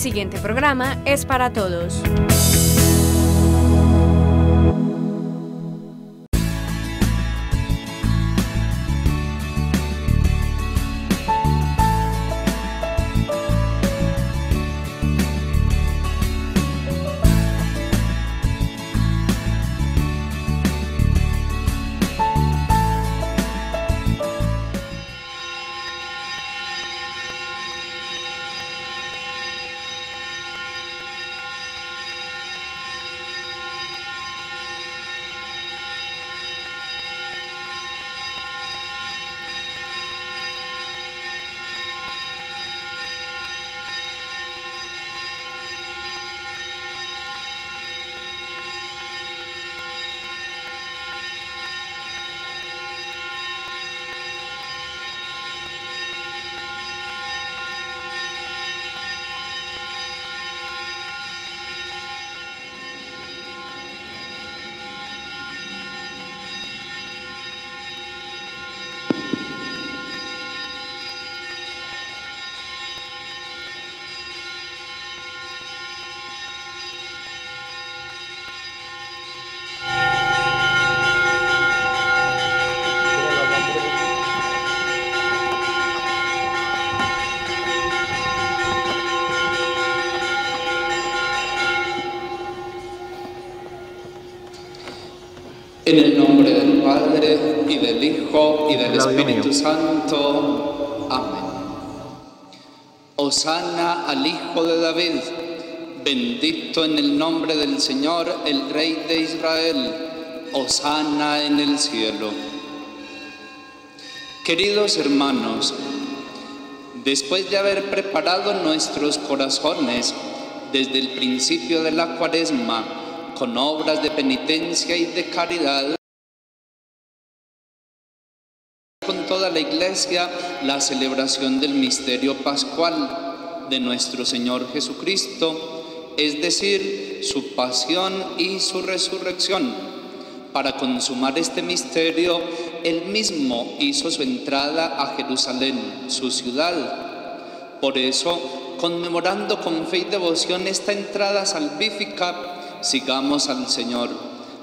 siguiente programa es para todos. En el nombre del Padre, y del Hijo, y del Espíritu Santo. Amén. Hosana al Hijo de David. Bendito en el nombre del Señor, el Rey de Israel. Hosana en el cielo. Queridos hermanos, después de haber preparado nuestros corazones desde el principio de la Cuaresma, con obras de penitencia y de caridad, con toda la Iglesia, la celebración del misterio pascual de nuestro Señor Jesucristo, es decir, su pasión y su resurrección. Para consumar este misterio, Él mismo hizo su entrada a Jerusalén, su ciudad. Por eso, conmemorando con fe y devoción esta entrada salvífica, sigamos al Señor,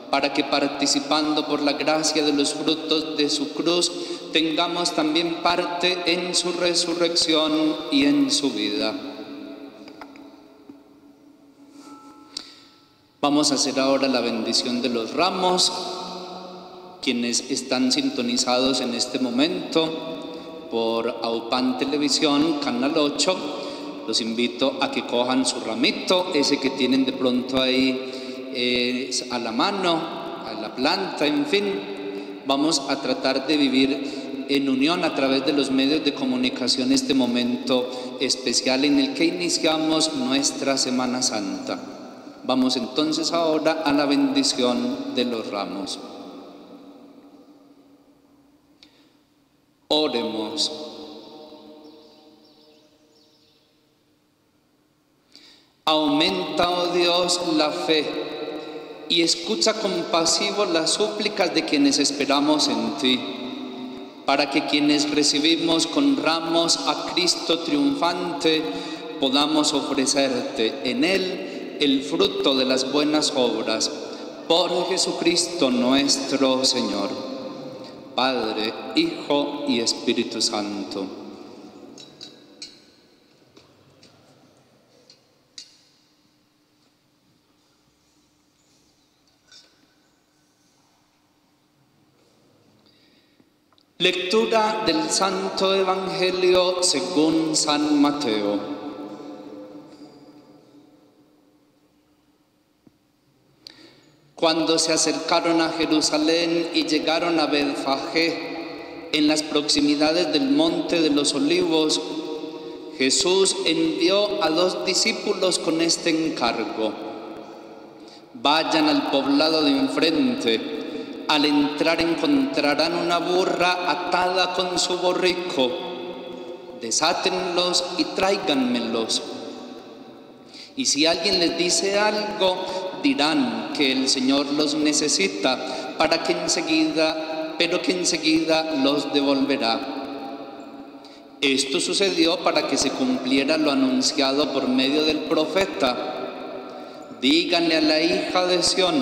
para que participando por la gracia de los frutos de su cruz, tengamos también parte en su resurrección y en su vida. Vamos a hacer ahora la bendición de los ramos. Quienes están sintonizados en este momento por AUPAN Televisión, Canal 8, los invito a que cojan su ramito, ese que tienen de pronto ahí a la mano, a la planta, en fin. Vamos a tratar de vivir en unión a través de los medios de comunicación este momento especial en el que iniciamos nuestra Semana Santa. Vamos entonces ahora a la bendición de los ramos. Oremos. Aumenta, oh Dios, la fe y escucha compasivo las súplicas de quienes esperamos en ti, para que quienes recibimos con ramos a Cristo triunfante podamos ofrecerte en Él el fruto de las buenas obras. Por Jesucristo nuestro Señor. Padre, Hijo y Espíritu Santo. Lectura del Santo Evangelio según San Mateo. Cuando se acercaron a Jerusalén y llegaron a Betfagé, en las proximidades del Monte de los Olivos, Jesús envió a 2 discípulos con este encargo: vayan al poblado de enfrente. Al entrar encontrarán una burra atada con su borrico. Desátenlos y tráiganmelos. Y si alguien les dice algo, dirán que el Señor los necesita, pero que enseguida los devolverá. Esto sucedió para que se cumpliera lo anunciado por medio del profeta. Díganle a la hija de Sión: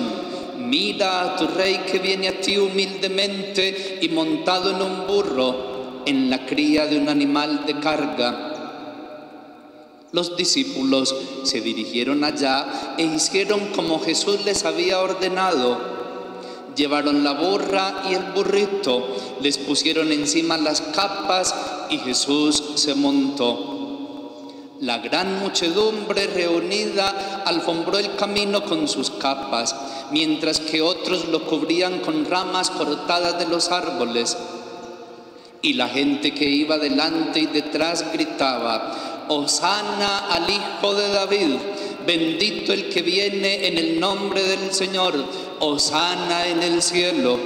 mira a tu rey que viene a ti humildemente y montado en un burro, en la cría de un animal de carga. Los discípulos se dirigieron allá e hicieron como Jesús les había ordenado. Llevaron la burra y el burrito, les pusieron encima las capas y Jesús se montó. La gran muchedumbre reunida alfombró el camino con sus capas, mientras que otros lo cubrían con ramas cortadas de los árboles. Y la gente que iba delante y detrás gritaba: Hosana al Hijo de David, bendito el que viene en el nombre del Señor, hosana en el cielo.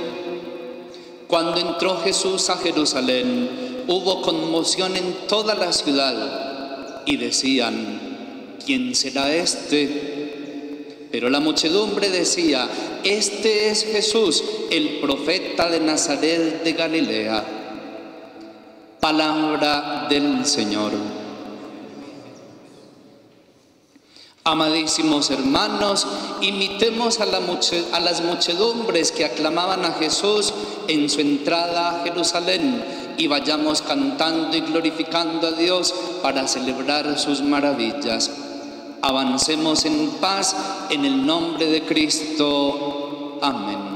Cuando entró Jesús a Jerusalén, hubo conmoción en toda la ciudad y decían: ¿quién será este? Pero la muchedumbre decía: este es Jesús, el profeta de Nazaret de Galilea. Palabra del Señor. Amadísimos hermanos, imitemos a las muchedumbres que aclamaban a Jesús en su entrada a Jerusalén y vayamos cantando y glorificando a Dios para celebrar sus maravillas. Avancemos en paz en el nombre de Cristo. Amén.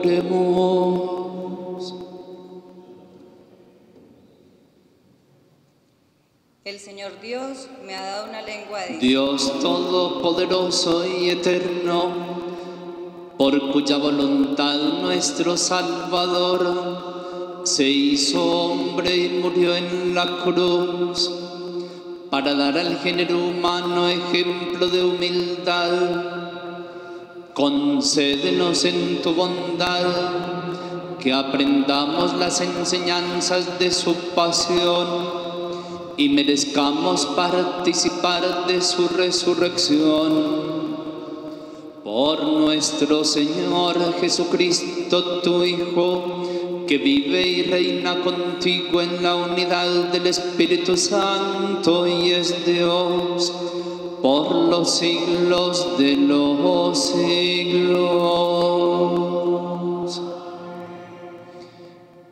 Oremos. El Señor Dios me ha dado una lengua de Dios todopoderoso y eterno, por cuya voluntad nuestro Salvador se hizo hombre y murió en la cruz para dar al género humano ejemplo de humildad. Concédenos en tu bondad que aprendamos las enseñanzas de su pasión y merezcamos participar de su resurrección. Por nuestro Señor Jesucristo, tu Hijo, que vive y reina contigo en la unidad del Espíritu Santo y es Dios por los siglos de los siglos.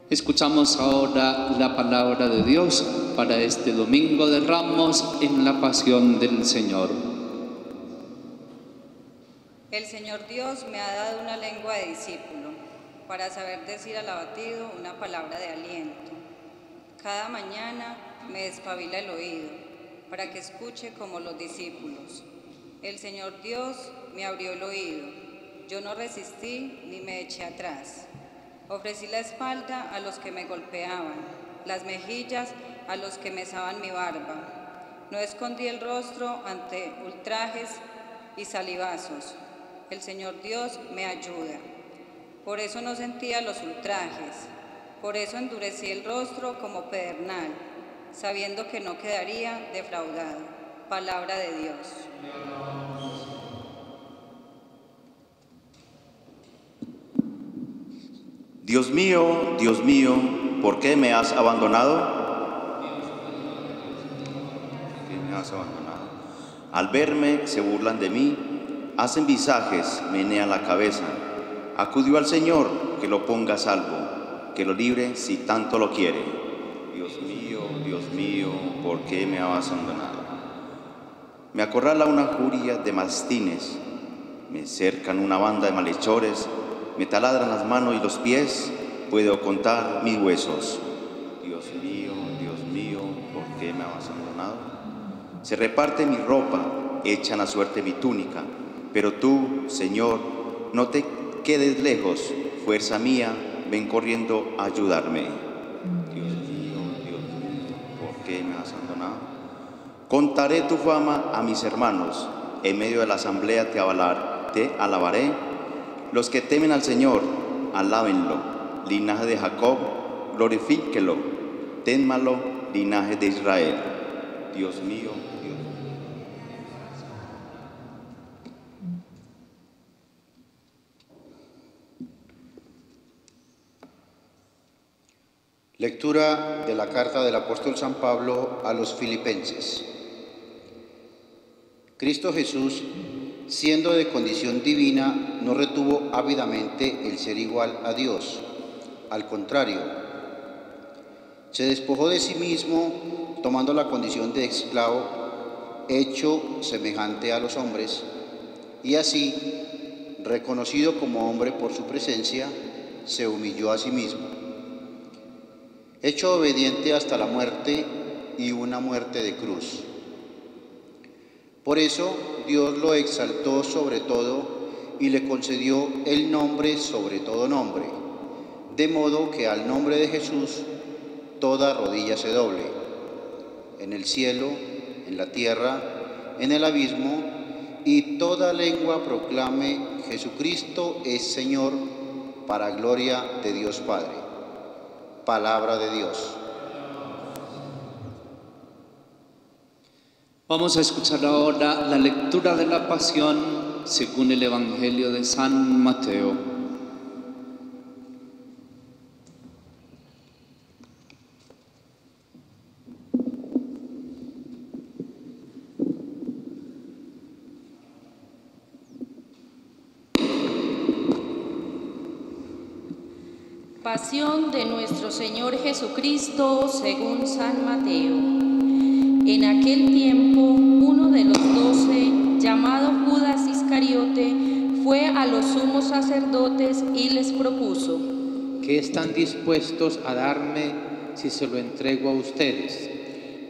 Escuchamos ahora la palabra de Dios para este domingo de Ramos en la Pasión del Señor. El Señor Dios me ha dado una lengua de discípulo, para saber decir al abatido una palabra de aliento. Cada mañana me despabila el oído, para que escuche como los discípulos. El Señor Dios me abrió el oído, yo no resistí ni me eché atrás. Ofrecí la espalda a los que me golpeaban, las mejillas a los que mesaban mi barba. No escondí el rostro ante ultrajes y salivazos. El Señor Dios me ayuda. Por eso no sentía los ultrajes, por eso endurecí el rostro como pedernal, sabiendo que no quedaría defraudado. Palabra de Dios. Dios mío, ¿por qué me has abandonado? ¿Por qué me has abandonado? Al verme se burlan de mí, hacen visajes, menean la cabeza. Acudió al Señor, que lo ponga a salvo, que lo libre si tanto lo quiere. Dios mío, ¿por qué me has abandonado? Me acorrala una juria de mastines, me cercan una banda de malhechores, me taladran las manos y los pies, puedo contar mis huesos. Dios mío, ¿por qué me has abandonado? Se reparte mi ropa, echan a suerte mi túnica, pero tú, Señor, no te quedes lejos, fuerza mía, ven corriendo a ayudarme. Dios mío, ¿por qué me has abandonado? Contaré tu fama a mis hermanos, en medio de la asamblea te alabaré. Los que temen al Señor, alábenlo. Linaje de Jacob, glorifíquelo. Ténmalo, linaje de Israel. Dios mío, Lectura de la carta del apóstol San Pablo a los Filipenses. Cristo Jesús, siendo de condición divina, no retuvo ávidamente el ser igual a Dios. Al contrario, se despojó de sí mismo, tomando la condición de esclavo, hecho semejante a los hombres, y así, reconocido como hombre por su presencia, se humilló a sí mismo, hecho obediente hasta la muerte y una muerte de cruz. Por eso Dios lo exaltó sobre todo y le concedió el nombre sobre todo nombre, de modo que al nombre de Jesús toda rodilla se doble, en el cielo, en la tierra, en el abismo, y toda lengua proclame: Jesucristo es Señor, para gloria de Dios Padre. Palabra de Dios. Vamos a escuchar ahora la lectura de la Pasión según el Evangelio de San Mateo. Pasión de nuestro Señor Jesucristo según San Mateo. En aquel tiempo, uno de los 12, llamado Judas Iscariote, fue a los sumos sacerdotes y les propuso: ¿qué están dispuestos a darme si se lo entrego a ustedes?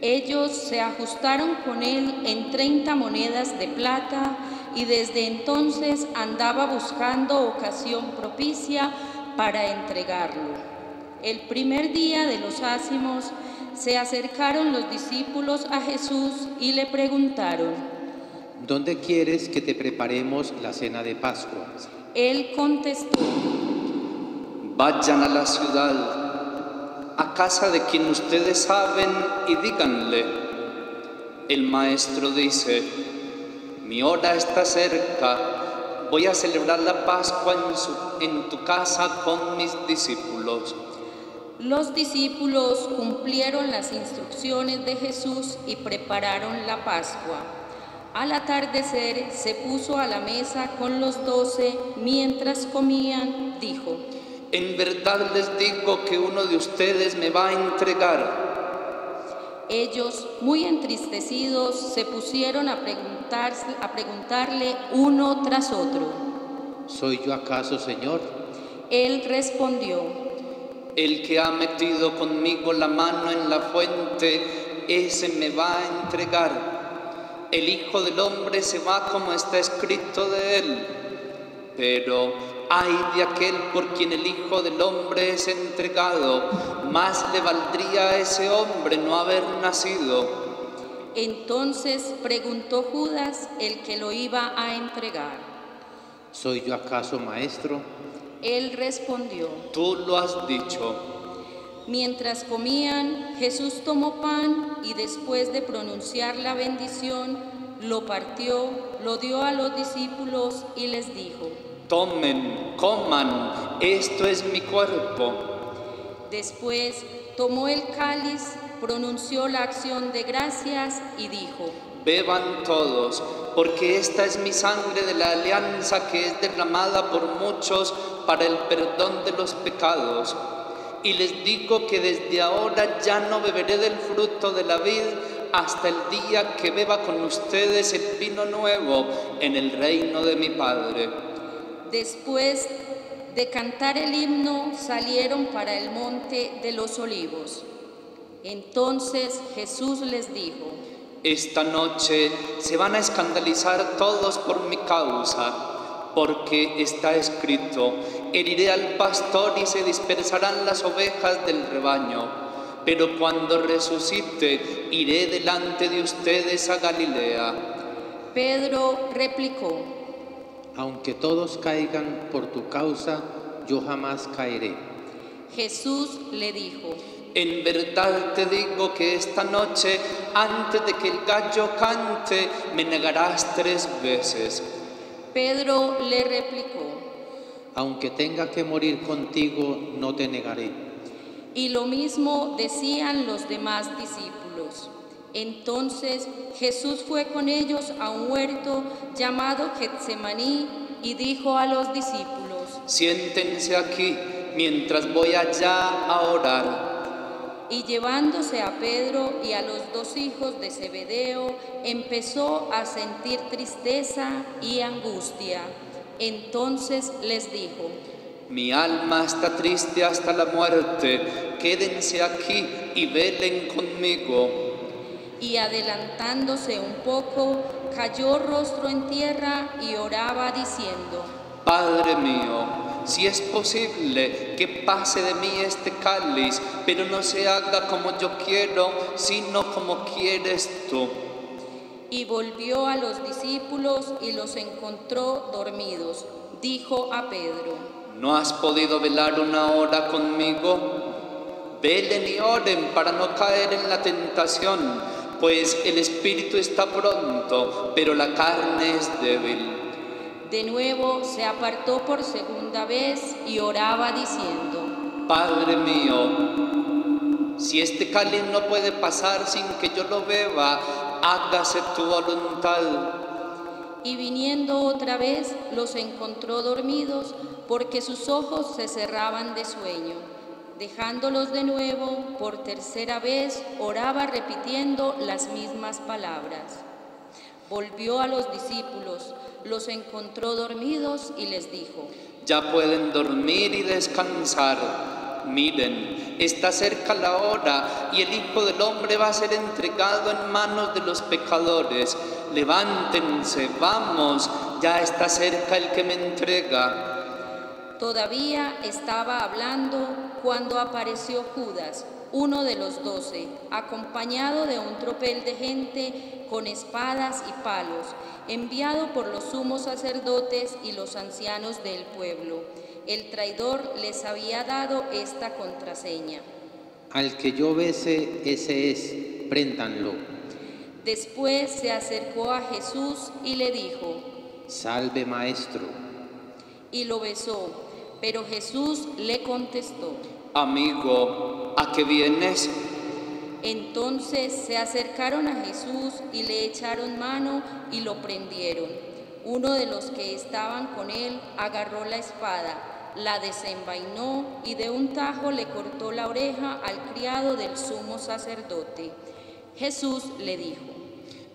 Ellos se ajustaron con él en 30 monedas de plata y desde entonces andaba buscando ocasión propicia para entregarlo. El primer día de los ázimos se acercaron los discípulos a Jesús y le preguntaron: ¿Dónde quieres que te preparemos la cena de Pascua? Él contestó: Vayan a la ciudad, a casa de quien ustedes saben, y díganle: el maestro dice, mi hora está cerca, voy a celebrar la Pascua en tu casa con mis discípulos. Los discípulos cumplieron las instrucciones de Jesús y prepararon la Pascua. Al atardecer se puso a la mesa con los 12, mientras comían, dijo: En verdad les digo que uno de ustedes me va a entregar. Ellos, muy entristecidos, se pusieron a preguntarle uno tras otro: ¿Soy yo acaso, Señor? Él respondió: El que ha metido conmigo la mano en la fuente, ese me va a entregar. El Hijo del Hombre se va como está escrito de él. Pero ay de aquel por quien el Hijo del Hombre es entregado, más le valdría a ese hombre no haber nacido. Entonces preguntó Judas, el que lo iba a entregar: ¿Soy yo acaso, Maestro? Él respondió: Tú lo has dicho. Mientras comían, Jesús tomó pan y después de pronunciar la bendición, lo partió, lo dio a los discípulos y les dijo: Tomen, coman, esto es mi cuerpo. Después tomó el cáliz, pronunció la acción de gracias y dijo: Beban todos, porque esta es mi sangre de la alianza que es derramada por muchos para el perdón de los pecados. Y les digo que desde ahora ya no beberé del fruto de la vid hasta el día que beba con ustedes el vino nuevo en el reino de mi Padre. Después de cantar el himno, salieron para el monte de los olivos. Entonces Jesús les dijo: Esta noche se van a escandalizar todos por mi causa, porque está escrito: heriré al pastor y se dispersarán las ovejas del rebaño. Pero cuando resucite, iré delante de ustedes a Galilea. Pedro replicó: Aunque todos caigan por tu causa, yo jamás caeré. Jesús le dijo: En verdad te digo que esta noche, antes de que el gallo cante, me negarás 3 veces. Pedro le replicó: Aunque tenga que morir contigo, no te negaré. Y lo mismo decían los demás discípulos. Entonces Jesús fue con ellos a un huerto llamado Getsemaní y dijo a los discípulos: Siéntense aquí mientras voy allá a orar. Y llevándose a Pedro y a los 2 hijos de Zebedeo, empezó a sentir tristeza y angustia. Entonces les dijo: Mi alma está triste hasta la muerte, quédense aquí y velen conmigo. Y adelantándose un poco, cayó rostro en tierra y oraba diciendo: Padre mío, si es posible que pase de mí este cáliz, pero no se haga como yo quiero, sino como quieres tú. Y volvió a los discípulos y los encontró dormidos. Dijo a Pedro: ¿No has podido velar 1 hora conmigo? Velen y oren para no caer en la tentación, pues el espíritu está pronto, pero la carne es débil. De nuevo se apartó por segunda vez y oraba diciendo: Padre mío, si este cáliz no puede pasar sin que yo lo beba, hágase tu voluntad. Y viniendo otra vez, los encontró dormidos, porque sus ojos se cerraban de sueño. Dejándolos de nuevo, por tercera vez, oraba repitiendo las mismas palabras. Volvió a los discípulos, los encontró dormidos y les dijo: Ya pueden dormir y descansar. Miren, está cerca la hora y el Hijo del Hombre va a ser entregado en manos de los pecadores. Levántense, vamos, ya está cerca el que me entrega. Todavía estaba hablando cuando apareció Judas, uno de los 12, acompañado de un tropel de gente con espadas y palos, enviado por los sumos sacerdotes y los ancianos del pueblo. El traidor les había dado esta contraseña: Al que yo bese, ese es, préndanlo. Después se acercó a Jesús y le dijo: Salve, maestro. Y lo besó, pero Jesús le contestó: Amigo, ¿a qué vienes? Entonces se acercaron a Jesús y le echaron mano y lo prendieron. Uno de los que estaban con él agarró la espada, la desenvainó y de un tajo le cortó la oreja al criado del sumo sacerdote. Jesús le dijo: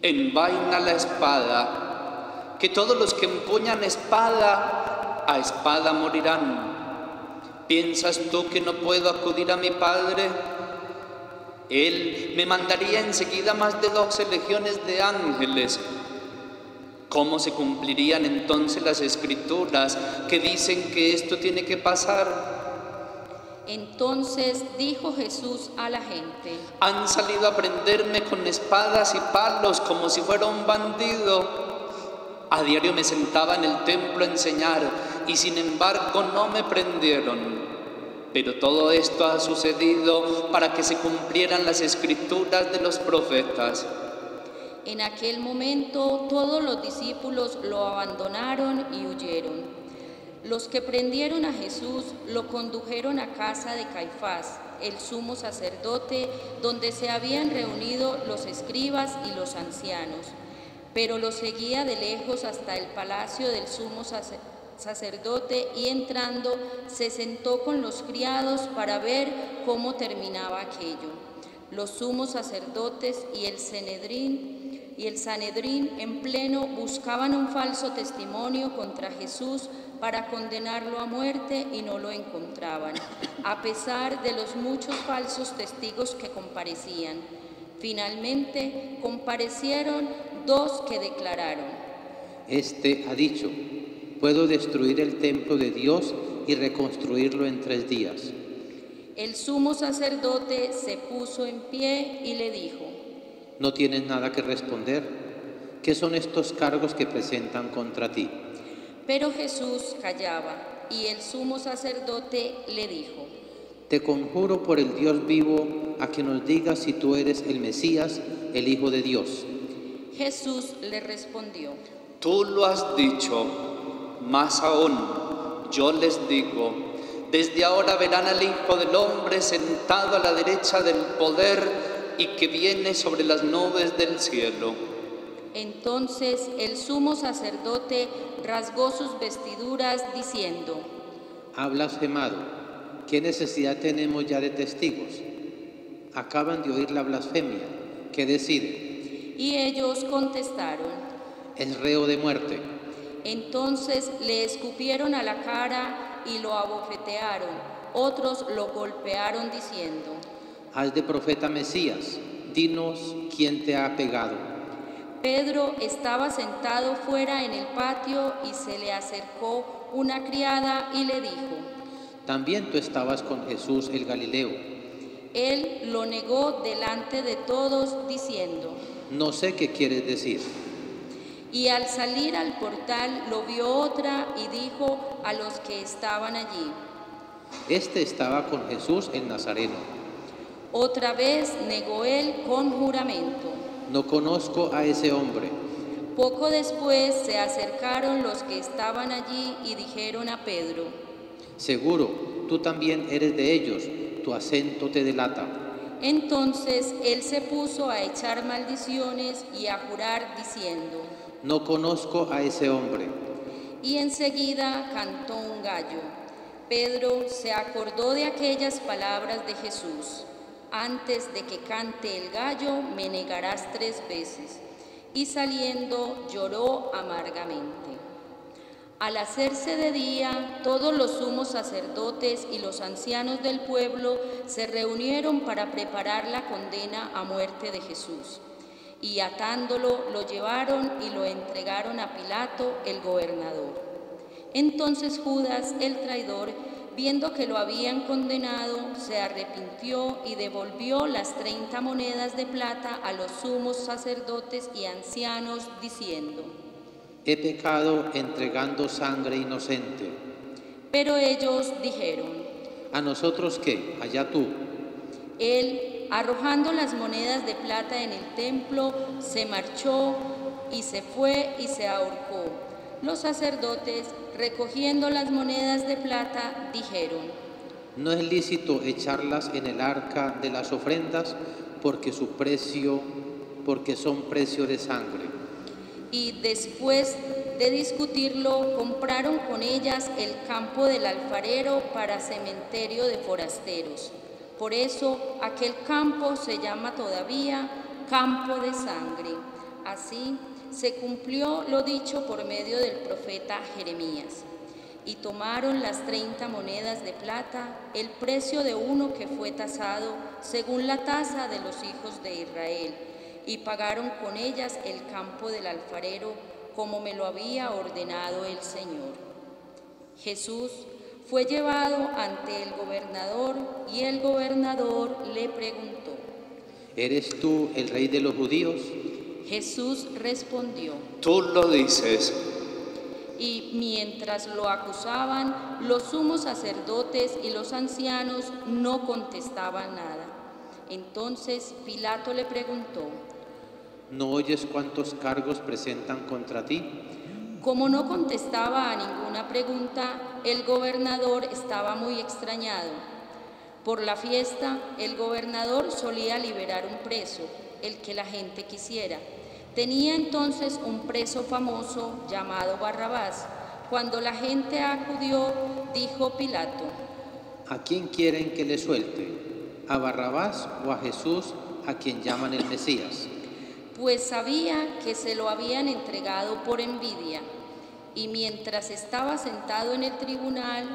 Envaina la espada, que todos los que empuñan espada, a espada morirán. ¿Piensas tú que no puedo acudir a mi Padre? Él me mandaría enseguida más de 12 legiones de ángeles. ¿Cómo se cumplirían entonces las escrituras que dicen que esto tiene que pasar? Entonces dijo Jesús a la gente: Han salido a prenderme con espadas y palos como si fuera un bandido. A diario me sentaba en el templo a enseñar y sin embargo no me prendieron. Pero todo esto ha sucedido para que se cumplieran las escrituras de los profetas. En aquel momento todos los discípulos lo abandonaron y huyeron. Los que prendieron a Jesús lo condujeron a casa de Caifás, el sumo sacerdote, donde se habían reunido los escribas y los ancianos. Pero lo seguía de lejos hasta el palacio del sumo sacerdote y entrando se sentó con los criados para ver cómo terminaba aquello. Los sumos sacerdotes y el Sanedrín en pleno buscaban un falso testimonio contra Jesús para condenarlo a muerte y no lo encontraban, a pesar de los muchos falsos testigos que comparecían. Finalmente comparecieron 2 que declararon: Este ha dicho: puedo destruir el templo de Dios y reconstruirlo en 3 días. El sumo sacerdote se puso en pie y le dijo: ¿No tienes nada que responder? ¿Qué son estos cargos que presentan contra ti? Pero Jesús callaba, y el sumo sacerdote le dijo: Te conjuro por el Dios vivo a que nos digas si tú eres el Mesías, el Hijo de Dios. Jesús le respondió: Tú lo has dicho, más aún, yo les digo, desde ahora verán al Hijo del Hombre sentado a la derecha del poder y que viene sobre las nubes del cielo. Entonces el sumo sacerdote rasgó sus vestiduras diciendo: Ha blasfemado. ¿Qué necesidad tenemos ya de testigos? Acaban de oír la blasfemia. ¿Qué deciden? Y ellos contestaron: Es reo de muerte. Entonces le escupieron a la cara y lo abofetearon. Otros lo golpearon diciendo: Haz de profeta Mesías. Dinos quién te ha pegado. Pedro estaba sentado fuera en el patio y se le acercó una criada y le dijo: También tú estabas con Jesús el Galileo. Él lo negó delante de todos diciendo: No sé qué quieres decir. Y al salir al portal lo vio otra y dijo a los que estaban allí: Este estaba con Jesús el Nazareno. Otra vez negó él con juramento: No conozco a ese hombre. Poco después se acercaron los que estaban allí y dijeron a Pedro: Seguro, tú también eres de ellos, tu acento te delata. Entonces él se puso a echar maldiciones y a jurar diciendo: No conozco a ese hombre. Y enseguida cantó un gallo. Pedro se acordó de aquellas palabras de Jesús: Antes de que cante el gallo, me negarás 3 veces. Y saliendo lloró amargamente. Al hacerse de día, todos los sumos sacerdotes y los ancianos del pueblo se reunieron para preparar la condena a muerte de Jesús. Y atándolo, lo llevaron y lo entregaron a Pilato, el gobernador. Entonces Judas, el traidor, viendo que lo habían condenado, se arrepintió y devolvió las 30 monedas de plata a los sumos sacerdotes y ancianos, diciendo: He pecado entregando sangre inocente. Pero ellos dijeron: ¿A nosotros qué? Allá tú. Él, arrojando las monedas de plata en el templo, se marchó y se fue y se ahorcó. Los sacerdotes, recogiendo las monedas de plata, dijeron: No es lícito echarlas en el arca de las ofrendas porque son precio de sangre. Y después de discutirlo, compraron con ellas el campo del alfarero para cementerio de forasteros. Por eso aquel campo se llama todavía Campo de Sangre. Así se cumplió lo dicho por medio del profeta Jeremías. Y tomaron las 30 monedas de plata, el precio de uno que fue tasado según la tasa de los hijos de Israel, y pagaron con ellas el campo del alfarero, como me lo había ordenado el Señor. Jesús fue llevado ante el gobernador, y el gobernador le preguntó: ¿Eres tú el rey de los judíos? Jesús respondió: Tú lo dices. Y mientras lo acusaban, los sumos sacerdotes y los ancianos no contestaban nada. Entonces Pilato le preguntó: ¿No oyes cuántos cargos presentan contra ti? Como no contestaba a ninguna pregunta, el gobernador estaba muy extrañado. Por la fiesta, el gobernador solía liberar un preso, el que la gente quisiera. Tenía entonces un preso famoso llamado Barrabás. Cuando la gente acudió, dijo Pilato: ¿A quién quieren que le suelte? ¿A Barrabás o a Jesús, a quien llaman el Mesías? Pues sabía que se lo habían entregado por envidia. Y mientras estaba sentado en el tribunal,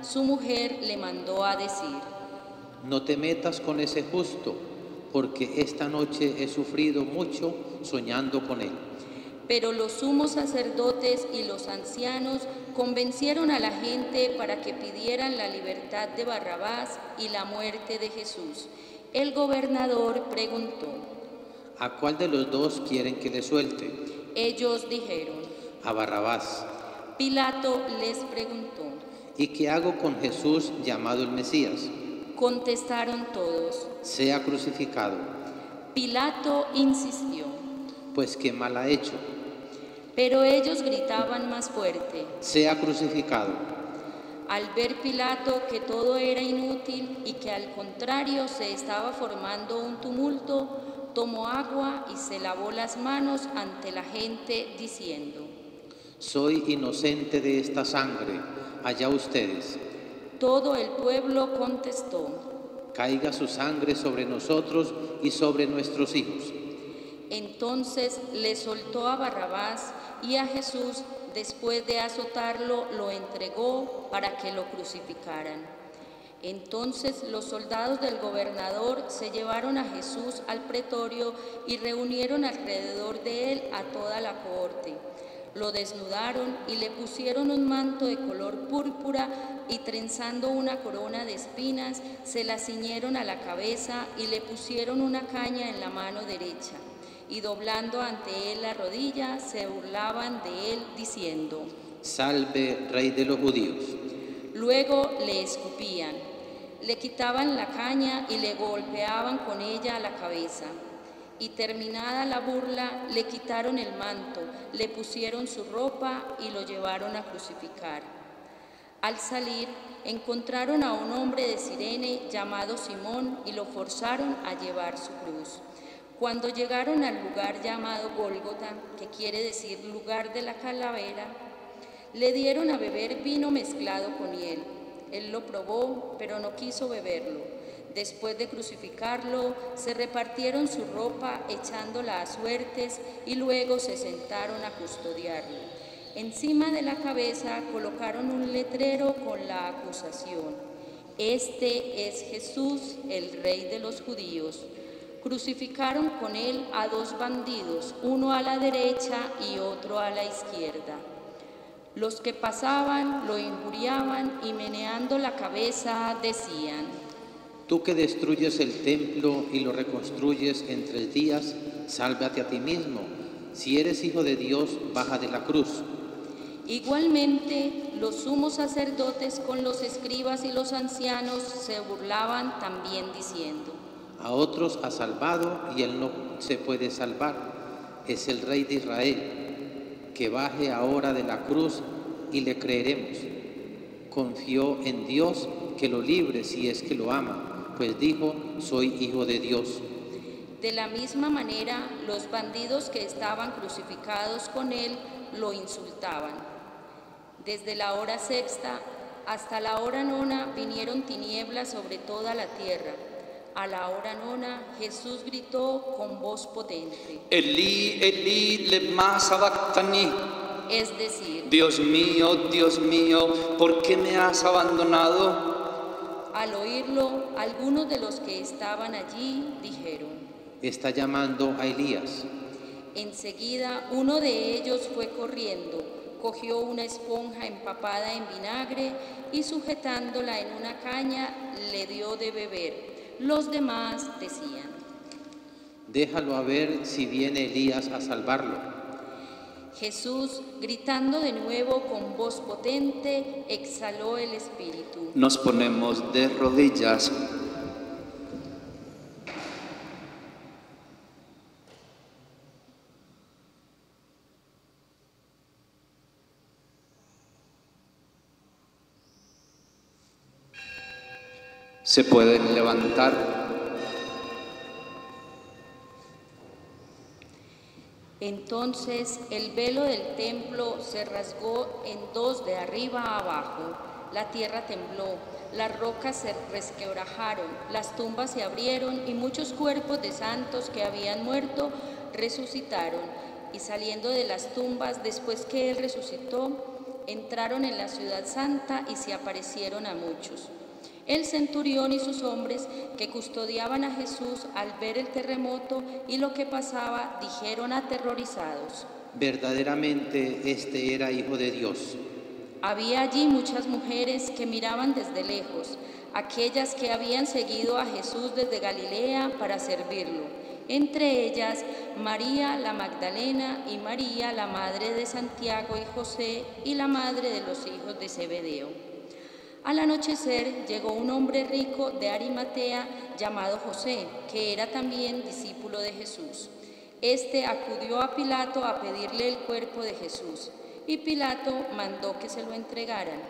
su mujer le mandó a decir: No te metas con ese justo, porque esta noche he sufrido mucho soñando con él. Pero los sumos sacerdotes y los ancianos convencieron a la gente para que pidieran la libertad de Barrabás y la muerte de Jesús. El gobernador preguntó: ¿A cuál de los dos quieren que le suelte? Ellos dijeron: A Barrabás. Pilato les preguntó: ¿Y qué hago con Jesús llamado el Mesías? Contestaron todos: Sea crucificado. Pilato insistió: Pues qué mal ha hecho. Pero ellos gritaban más fuerte: Sea crucificado. Al ver Pilato que todo era inútil y que al contrario se estaba formando un tumulto, tomó agua y se lavó las manos ante la gente, diciendo: Soy inocente de esta sangre, allá ustedes. Todo el pueblo contestó: Caiga su sangre sobre nosotros y sobre nuestros hijos. Entonces le soltó a Barrabás, y a Jesús, después de azotarlo, lo entregó para que lo crucificaran. Entonces los soldados del gobernador se llevaron a Jesús al pretorio y reunieron alrededor de él a toda la cohorte. Lo desnudaron y le pusieron un manto de color púrpura, y trenzando una corona de espinas, se la ciñeron a la cabeza y le pusieron una caña en la mano derecha. Y doblando ante él la rodilla, se burlaban de él, diciendo: Salve, Rey de los judíos. Luego le escupían, le quitaban la caña y le golpeaban con ella a la cabeza. Y terminada la burla, le quitaron el manto, le pusieron su ropa y lo llevaron a crucificar. Al salir, encontraron a un hombre de Cirene llamado Simón y lo forzaron a llevar su cruz. Cuando llegaron al lugar llamado Gólgota, que quiere decir lugar de la calavera, le dieron a beber vino mezclado con hiel. Él lo probó, pero no quiso beberlo. Después de crucificarlo, se repartieron su ropa echándola a suertes y luego se sentaron a custodiarlo. Encima de la cabeza colocaron un letrero con la acusación: Este es Jesús, el Rey de los judíos. Crucificaron con él a 2 bandidos, uno a la derecha y otro a la izquierda. Los que pasaban lo injuriaban y meneando la cabeza decían: Tú que destruyes el templo y lo reconstruyes en 3 días, sálvate a ti mismo. Si eres hijo de Dios, baja de la cruz. Igualmente, los sumos sacerdotes con los escribas y los ancianos se burlaban también diciendo: A otros ha salvado y él no se puede salvar. Es el Rey de Israel. Que baje ahora de la cruz y le creeremos. Confió en Dios que lo libre si es que lo ama, pues dijo: soy hijo de Dios. De la misma manera, los bandidos que estaban crucificados con él lo insultaban. Desde la hora 6ª hasta la hora 9ª vinieron tinieblas sobre toda la tierra. A la hora 9ª Jesús gritó con voz potente: Elí, Elí, lema sabactani. Es decir, Dios mío, ¿por qué me has abandonado? Al oírlo, algunos de los que estaban allí dijeron: Está llamando a Elías. Enseguida uno de ellos fue corriendo, cogió una esponja empapada en vinagre y sujetándola en una caña le dio de beber. Los demás decían: Déjalo a ver si viene Elías a salvarlo. Jesús, gritando de nuevo con voz potente, exhaló el espíritu. Nos ponemos de rodillas. Se pueden levantar. Entonces el velo del templo se rasgó en 2 de arriba a abajo. La tierra tembló, las rocas se resquebrajaron, las tumbas se abrieron y muchos cuerpos de santos que habían muerto resucitaron. Y saliendo de las tumbas, después que él resucitó, entraron en la ciudad santa y se aparecieron a muchos. El centurión y sus hombres que custodiaban a Jesús al ver el terremoto y lo que pasaba, dijeron aterrorizados: Verdaderamente este era hijo de Dios. Había allí muchas mujeres que miraban desde lejos, aquellas que habían seguido a Jesús desde Galilea para servirlo. Entre ellas, María la Magdalena y María, la madre de Santiago y José, y la madre de los hijos de Zebedeo. Al anochecer llegó un hombre rico de Arimatea llamado José, que era también discípulo de Jesús. Este acudió a Pilato a pedirle el cuerpo de Jesús, y Pilato mandó que se lo entregaran.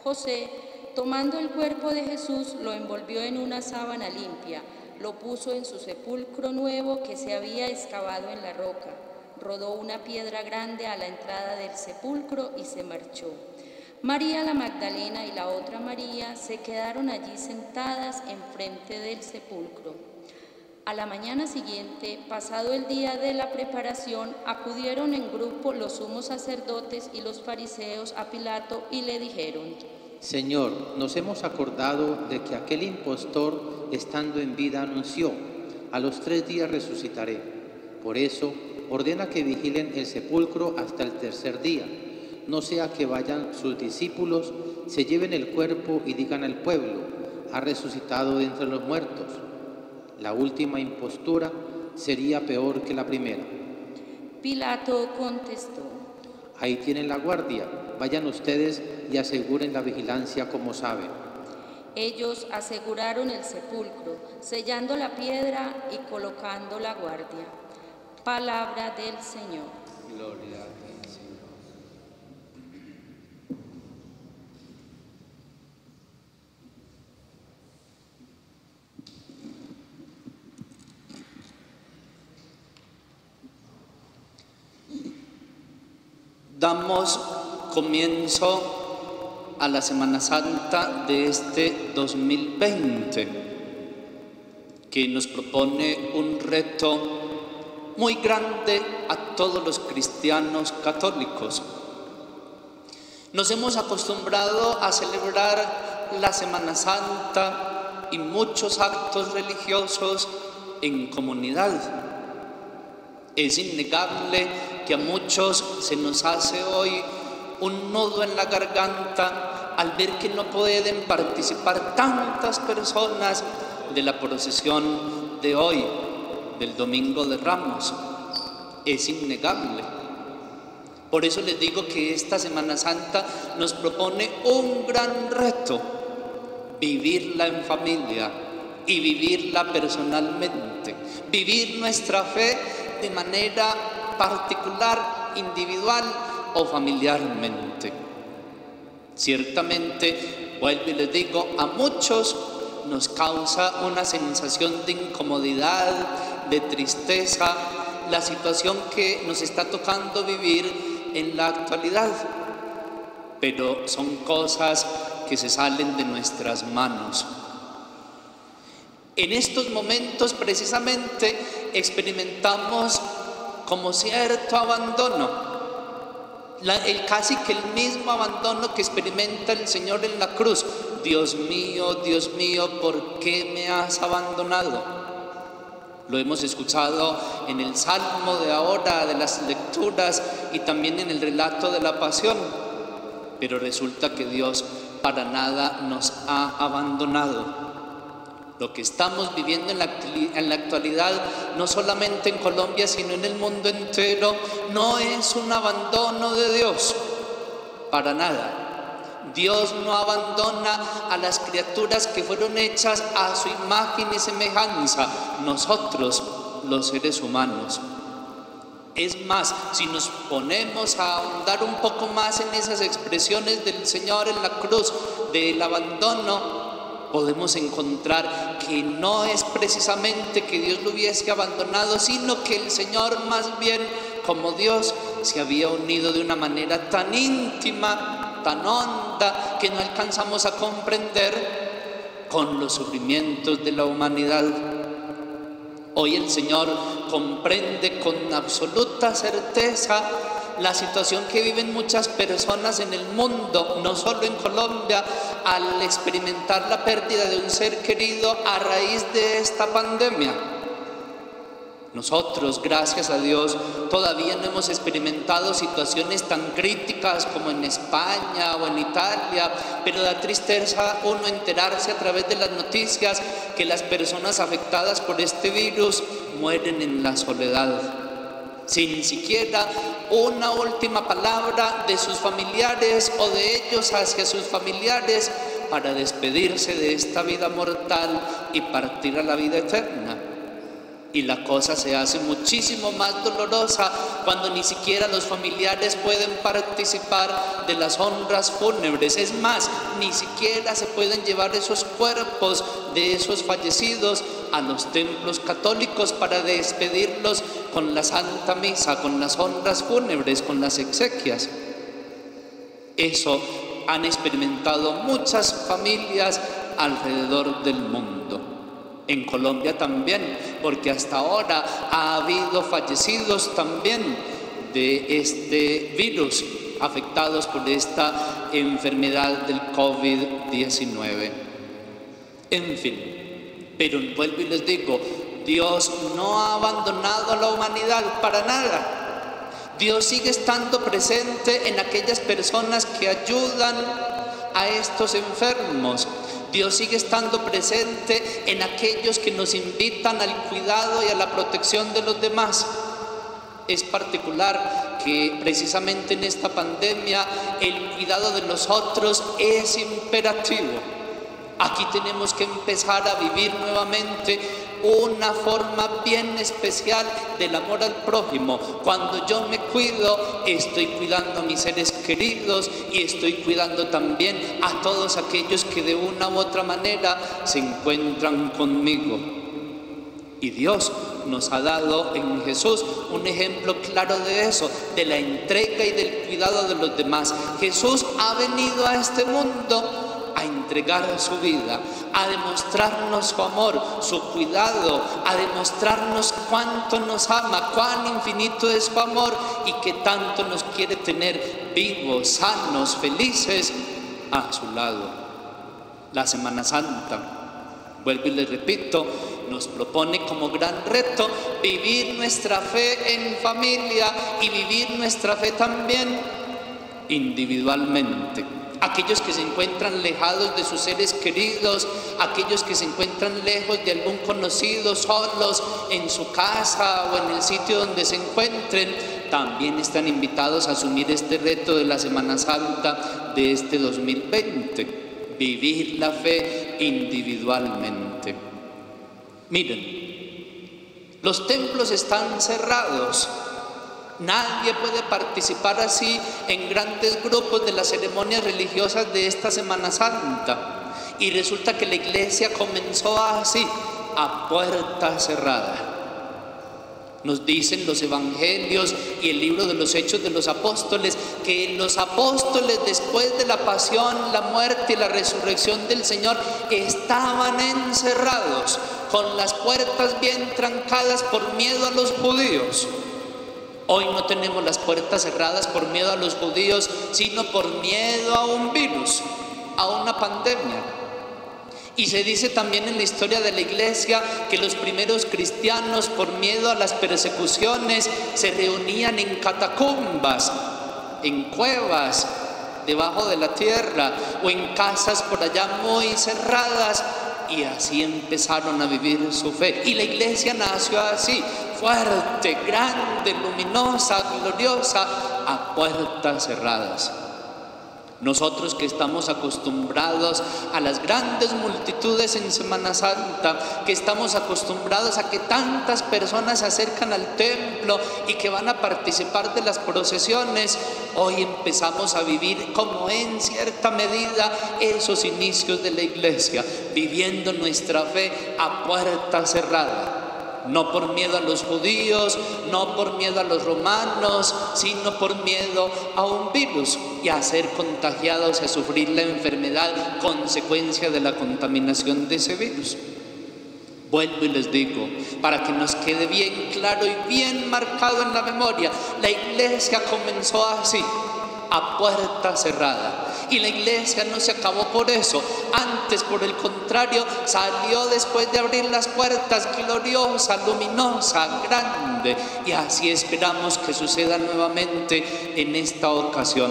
José, tomando el cuerpo de Jesús, lo envolvió en una sábana limpia, lo puso en su sepulcro nuevo que se había excavado en la roca, rodó una piedra grande a la entrada del sepulcro y se marchó. María la Magdalena y la otra María se quedaron allí sentadas enfrente del sepulcro. A la mañana siguiente, pasado el día de la preparación, acudieron en grupo los sumos sacerdotes y los fariseos a Pilato y le dijeron: Señor, nos hemos acordado de que aquel impostor, estando en vida, anunció: a los 3 días resucitaré. Por eso, ordena que vigilen el sepulcro hasta el 3er día. No sea que vayan sus discípulos, se lleven el cuerpo y digan al pueblo: ha resucitado de entre los muertos. La última impostura sería peor que la primera. Pilato contestó: Ahí tienen la guardia, vayan ustedes y aseguren la vigilancia como saben. Ellos aseguraron el sepulcro, sellando la piedra y colocando la guardia. Palabra del Señor. Gloria a ti, Señor. Damos comienzo a la Semana Santa de este 2020, que nos propone un reto muy grande a todos los cristianos católicos. Nos hemos acostumbrado a celebrar la Semana Santa y muchos actos religiosos en comunidad. Es innegable que a muchos se nos hace hoy un nudo en la garganta al ver que no pueden participar tantas personas de la procesión de hoy, del Domingo de Ramos. Es innegable. Por eso les digo que esta Semana Santa nos propone un gran reto: vivirla en familia y vivirla personalmente, vivir nuestra fe de manera particular, individual o familiarmente. Ciertamente, vuelvo y les digo, a muchos nos causa una sensación de incomodidad, de tristeza, la situación que nos está tocando vivir en la actualidad, pero son cosas que se salen de nuestras manos. En estos momentos precisamente experimentamos como cierto abandono, casi que el mismo abandono que experimenta el Señor en la cruz. Dios mío, ¿por qué me has abandonado? Lo hemos escuchado en el Salmo de ahora, de las lecturas, y también en el relato de la Pasión. Pero resulta que Dios para nada nos ha abandonado. Lo que estamos viviendo en la actualidad, no solamente en Colombia, sino en el mundo entero, no es un abandono de Dios, para nada. Dios no abandona a las criaturas que fueron hechas a su imagen y semejanza, nosotros, los seres humanos. Es más, si nos ponemos a ahondar un poco más en esas expresiones del Señor en la cruz, del abandono, podemos encontrar que no es precisamente que Dios lo hubiese abandonado, sino que el Señor más bien, como Dios, se había unido de una manera tan íntima, tan honda, que no alcanzamos a comprender con los sufrimientos de la humanidad. Hoy el Señor comprende con absoluta certeza la situación que viven muchas personas en el mundo, no solo en Colombia, al experimentar la pérdida de un ser querido a raíz de esta pandemia. Nosotros, gracias a Dios, todavía no hemos experimentado situaciones tan críticas como en España o en Italia, pero da tristeza uno enterarse a través de las noticias que las personas afectadas por este virus mueren en la soledad, sin siquiera una última palabra de sus familiares o de ellos hacia sus familiares para despedirse de esta vida mortal y partir a la vida eterna. Y la cosa se hace muchísimo más dolorosa cuando ni siquiera los familiares pueden participar de las honras fúnebres. Es más, ni siquiera se pueden llevar esos cuerpos de esos fallecidos a los templos católicos para despedirlos con la Santa Misa, con las honras fúnebres, con las exequias. Eso han experimentado muchas familias alrededor del mundo. En Colombia también, porque hasta ahora ha habido fallecidos también de este virus, afectados por esta enfermedad del COVID-19. En fin, pero vuelvo y les digo, Dios no ha abandonado a la humanidad para nada. Dios sigue estando presente en aquellas personas que ayudan a estos enfermos. Dios sigue estando presente en aquellos que nos invitan al cuidado y a la protección de los demás. Es particular que precisamente en esta pandemia el cuidado de los otros es imperativo. Aquí tenemos que empezar a vivir nuevamente una forma bien especial del amor al prójimo. Cuando yo me cuido, estoy cuidando a mis seres queridos y estoy cuidando también a todos aquellos que de una u otra manera se encuentran conmigo. Y Dios nos ha dado en Jesús un ejemplo claro de eso, de la entrega y del cuidado de los demás. Jesús ha venido a este mundo a entregar su vida, a demostrarnos su amor, su cuidado, a demostrarnos cuánto nos ama, cuán infinito es su amor y que tanto nos quiere tener vivos, sanos, felices a su lado. La Semana Santa, vuelvo y les repito, nos propone como gran reto vivir nuestra fe en familia y vivir nuestra fe también individualmente. Aquellos que se encuentran alejados de sus seres queridos, aquellos que se encuentran lejos de algún conocido, solos en su casa o en el sitio donde se encuentren, también están invitados a asumir este reto de la Semana Santa de este 2020, vivir la fe individualmente. Miren, los templos están cerrados. Nadie puede participar así en grandes grupos de las ceremonias religiosas de esta Semana Santa. Y resulta que la iglesia comenzó así, a puerta cerrada. Nos dicen los evangelios y el libro de los Hechos de los Apóstoles que los apóstoles, después de la pasión, la muerte y la resurrección del Señor, estaban encerrados con las puertas bien trancadas por miedo a los judíos. Hoy no tenemos las puertas cerradas por miedo a los judíos, sino por miedo a un virus, a una pandemia. Y se dice también en la historia de la iglesia que los primeros cristianos, por miedo a las persecuciones, se reunían en catacumbas, en cuevas, debajo de la tierra o en casas por allá muy cerradas, y así empezaron a vivir su fe. Y la iglesia nació así, fuerte, grande, luminosa, gloriosa, a puertas cerradas. Nosotros que estamos acostumbrados a las grandes multitudes en Semana Santa, que estamos acostumbrados a que tantas personas se acercan al templo y que van a participar de las procesiones, hoy empezamos a vivir como en cierta medida esos inicios de la iglesia, viviendo nuestra fe a puerta cerrada. No por miedo a los judíos, no por miedo a los romanos, sino por miedo a un virus y a ser contagiados, a sufrir la enfermedad consecuencia de la contaminación de ese virus. Vuelvo y les digo, para que nos quede bien claro y bien marcado en la memoria, la iglesia comenzó así, a puerta cerrada. Y la iglesia no se acabó por eso, antes por el contrario salió después de abrir las puertas gloriosa, luminosa, grande, y así esperamos que suceda nuevamente en esta ocasión.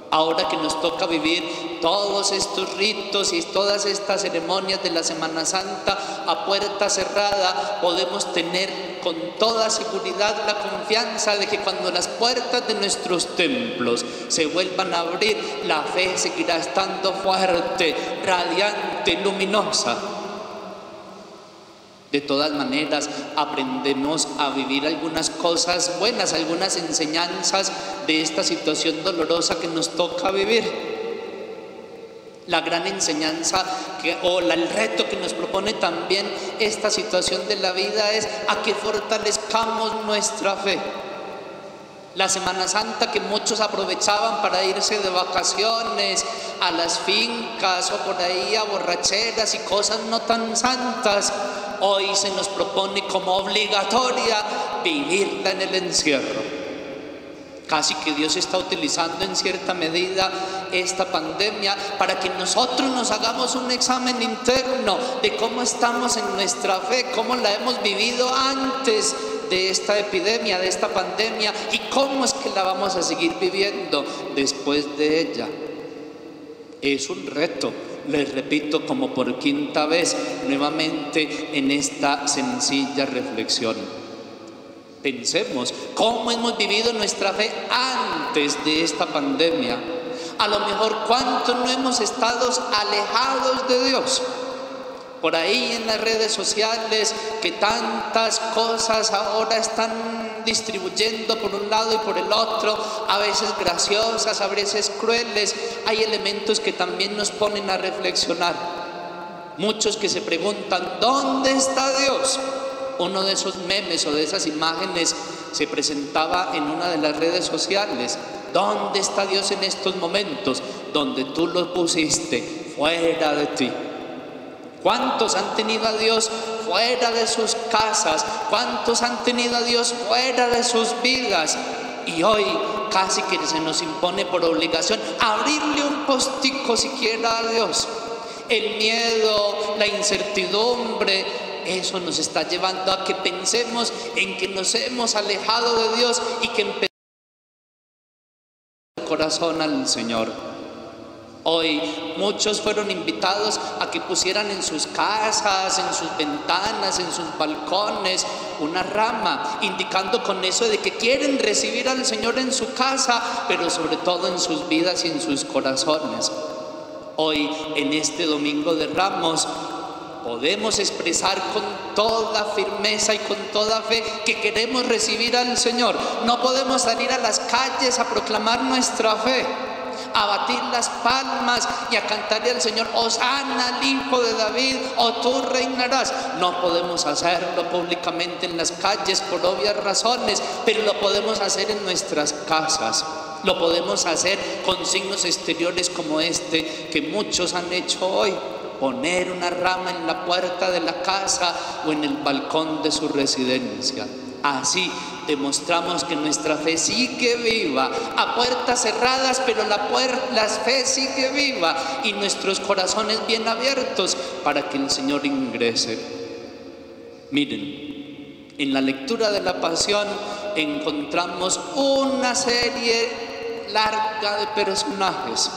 Ahora que nos toca vivir todos estos ritos y todas estas ceremonias de la Semana Santa a puerta cerrada, podemos tener con toda seguridad la confianza de que cuando las puertas de nuestros templos se vuelvan a abrir, la fe seguirá estando fuerte, radiante, luminosa. De todas maneras, aprendemos a vivir algunas cosas buenas, algunas enseñanzas de esta situación dolorosa que nos toca vivir. La gran enseñanza el reto que nos propone también esta situación de la vida es a que fortalezcamos nuestra fe. La Semana Santa que muchos aprovechaban para irse de vacaciones a las fincas o por ahí a borracheras y cosas no tan santas, hoy se nos propone como obligatoria vivirla en el encierro. Casi que Dios está utilizando en cierta medida esta pandemia para que nosotros nos hagamos un examen interno de cómo estamos en nuestra fe, cómo la hemos vivido antes de esta epidemia, de esta pandemia, y cómo es que la vamos a seguir viviendo después de ella. Es un reto, les repito como por quinta vez nuevamente en esta sencilla reflexión. Pensemos cómo hemos vivido nuestra fe antes de esta pandemia. A lo mejor cuánto no hemos estado alejados de Dios. Por ahí en las redes sociales que tantas cosas ahora están distribuyendo por un lado y por el otro, a veces graciosas, a veces crueles, hay elementos que también nos ponen a reflexionar. Muchos que se preguntan, ¿dónde está Dios? Uno de esos memes o de esas imágenes se presentaba en una de las redes sociales. ¿Dónde está Dios en estos momentos? Donde tú lo pusiste, fuera de ti. ¿Cuántos han tenido a Dios fuera de sus casas? ¿Cuántos han tenido a Dios fuera de sus vidas? Y hoy casi que se nos impone por obligación abrirle un postico siquiera a Dios. El miedo, la incertidumbre, eso nos está llevando a que pensemos en que nos hemos alejado de Dios y que empezamos corazón al Señor. Hoy muchos fueron invitados a que pusieran en sus casas, en sus ventanas, en sus balcones, una rama, indicando con eso de que quieren recibir al Señor en su casa, pero sobre todo en sus vidas y en sus corazones. Hoy, en este Domingo de Ramos, podemos expresar con toda firmeza y con toda fe que queremos recibir al Señor. No podemos salir a las calles a proclamar nuestra fe, a batir las palmas y a cantarle al Señor: Hosana al Hijo de David, o tú reinarás. No podemos hacerlo públicamente en las calles por obvias razones, pero lo podemos hacer en nuestras casas. Lo podemos hacer con signos exteriores como este que muchos han hecho hoy: poner una rama en la puerta de la casa o en el balcón de su residencia. Así demostramos que nuestra fe sigue viva, a puertas cerradas, pero la fe sigue viva y nuestros corazones bien abiertos para que el Señor ingrese. Miren, en la lectura de la Pasión encontramos una serie larga de personajes.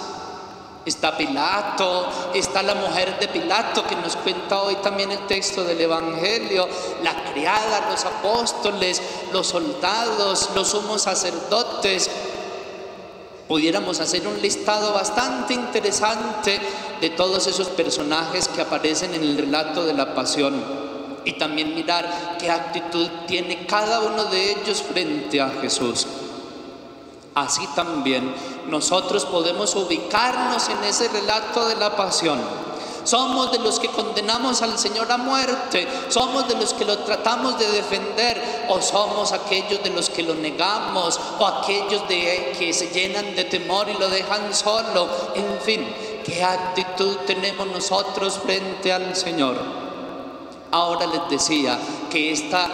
Está Pilato, está la mujer de Pilato que nos cuenta hoy también el texto del Evangelio, la criada, los apóstoles, los soldados, los sumos sacerdotes. Pudiéramos hacer un listado bastante interesante de todos esos personajes que aparecen en el relato de la Pasión y también mirar qué actitud tiene cada uno de ellos frente a Jesús. Así también nosotros podemos ubicarnos en ese relato de la Pasión. Somos de los que condenamos al Señor a muerte, somos de los que lo tratamos de defender, o somos aquellos de los que lo negamos, o aquellos que se llenan de temor y lo dejan solo. En fin, ¿qué actitud tenemos nosotros frente al Señor? Ahora les decía que esta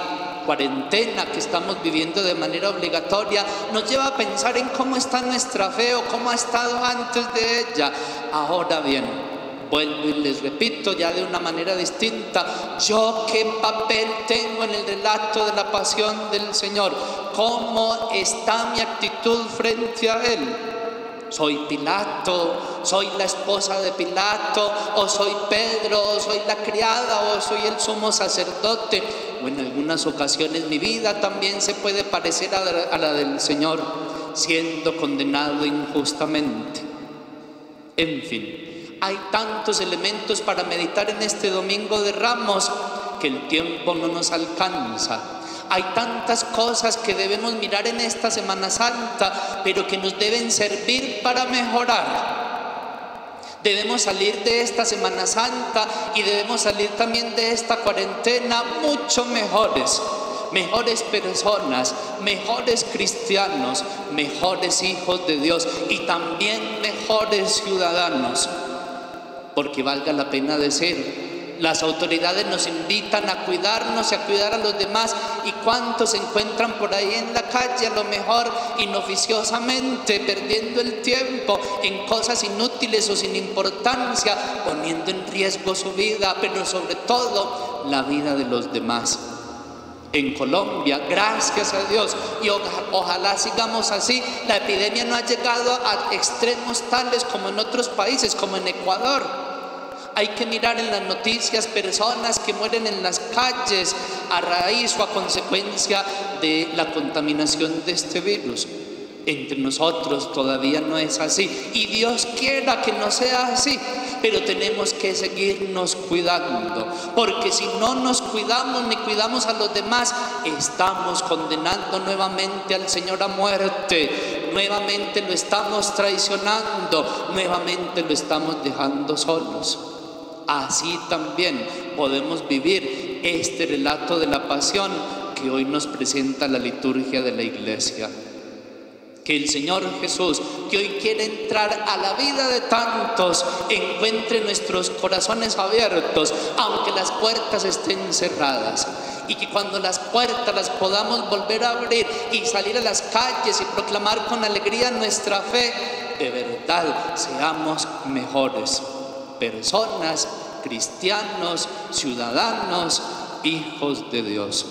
cuarentena que estamos viviendo de manera obligatoria nos lleva a pensar en cómo está nuestra fe o cómo ha estado antes de ella. Ahora bien, vuelvo y les repito ya de una manera distinta: ¿yo qué papel tengo en el relato de la Pasión del Señor? ¿Cómo está mi actitud frente a Él? ¿Soy Pilato? ¿Soy la esposa de Pilato? ¿O soy Pedro? ¿O soy la criada? ¿O soy el sumo sacerdote? O en algunas ocasiones mi vida también se puede parecer a la del Señor, siendo condenado injustamente. En fin, hay tantos elementos para meditar en este Domingo de Ramos que el tiempo no nos alcanza. Hay tantas cosas que debemos mirar en esta Semana Santa, pero que nos deben servir para mejorar. Debemos salir de esta Semana Santa y debemos salir también de esta cuarentena mucho mejores personas, mejores cristianos, mejores hijos de Dios y también mejores ciudadanos. Porque valga la pena decir, las autoridades nos invitan a cuidarnos y a cuidar a los demás, y cuántos se encuentran por ahí en la calle, a lo mejor inoficiosamente, perdiendo el tiempo en cosas inútiles o sin importancia, poniendo en riesgo su vida, pero sobre todo la vida de los demás. En Colombia, gracias a Dios, y ojalá sigamos así, la epidemia no ha llegado a extremos tales como en otros países, como en Ecuador. Hay que mirar en las noticias personas que mueren en las calles a raíz o a consecuencia de la contaminación de este virus. Entre nosotros todavía no es así, y Dios quiera que no sea así, pero tenemos que seguirnos cuidando, porque si no nos cuidamos ni cuidamos a los demás, estamos condenando nuevamente al Señor a muerte, nuevamente lo estamos traicionando, nuevamente lo estamos dejando solos. Así también podemos vivir este relato de la Pasión que hoy nos presenta la liturgia de la Iglesia. Que el Señor Jesús, que hoy quiere entrar a la vida de tantos, encuentre nuestros corazones abiertos, aunque las puertas estén cerradas. Y que cuando las puertas las podamos volver a abrir y salir a las calles y proclamar con alegría nuestra fe, de verdad seamos mejores personas, cristianos, ciudadanos, hijos de Dios.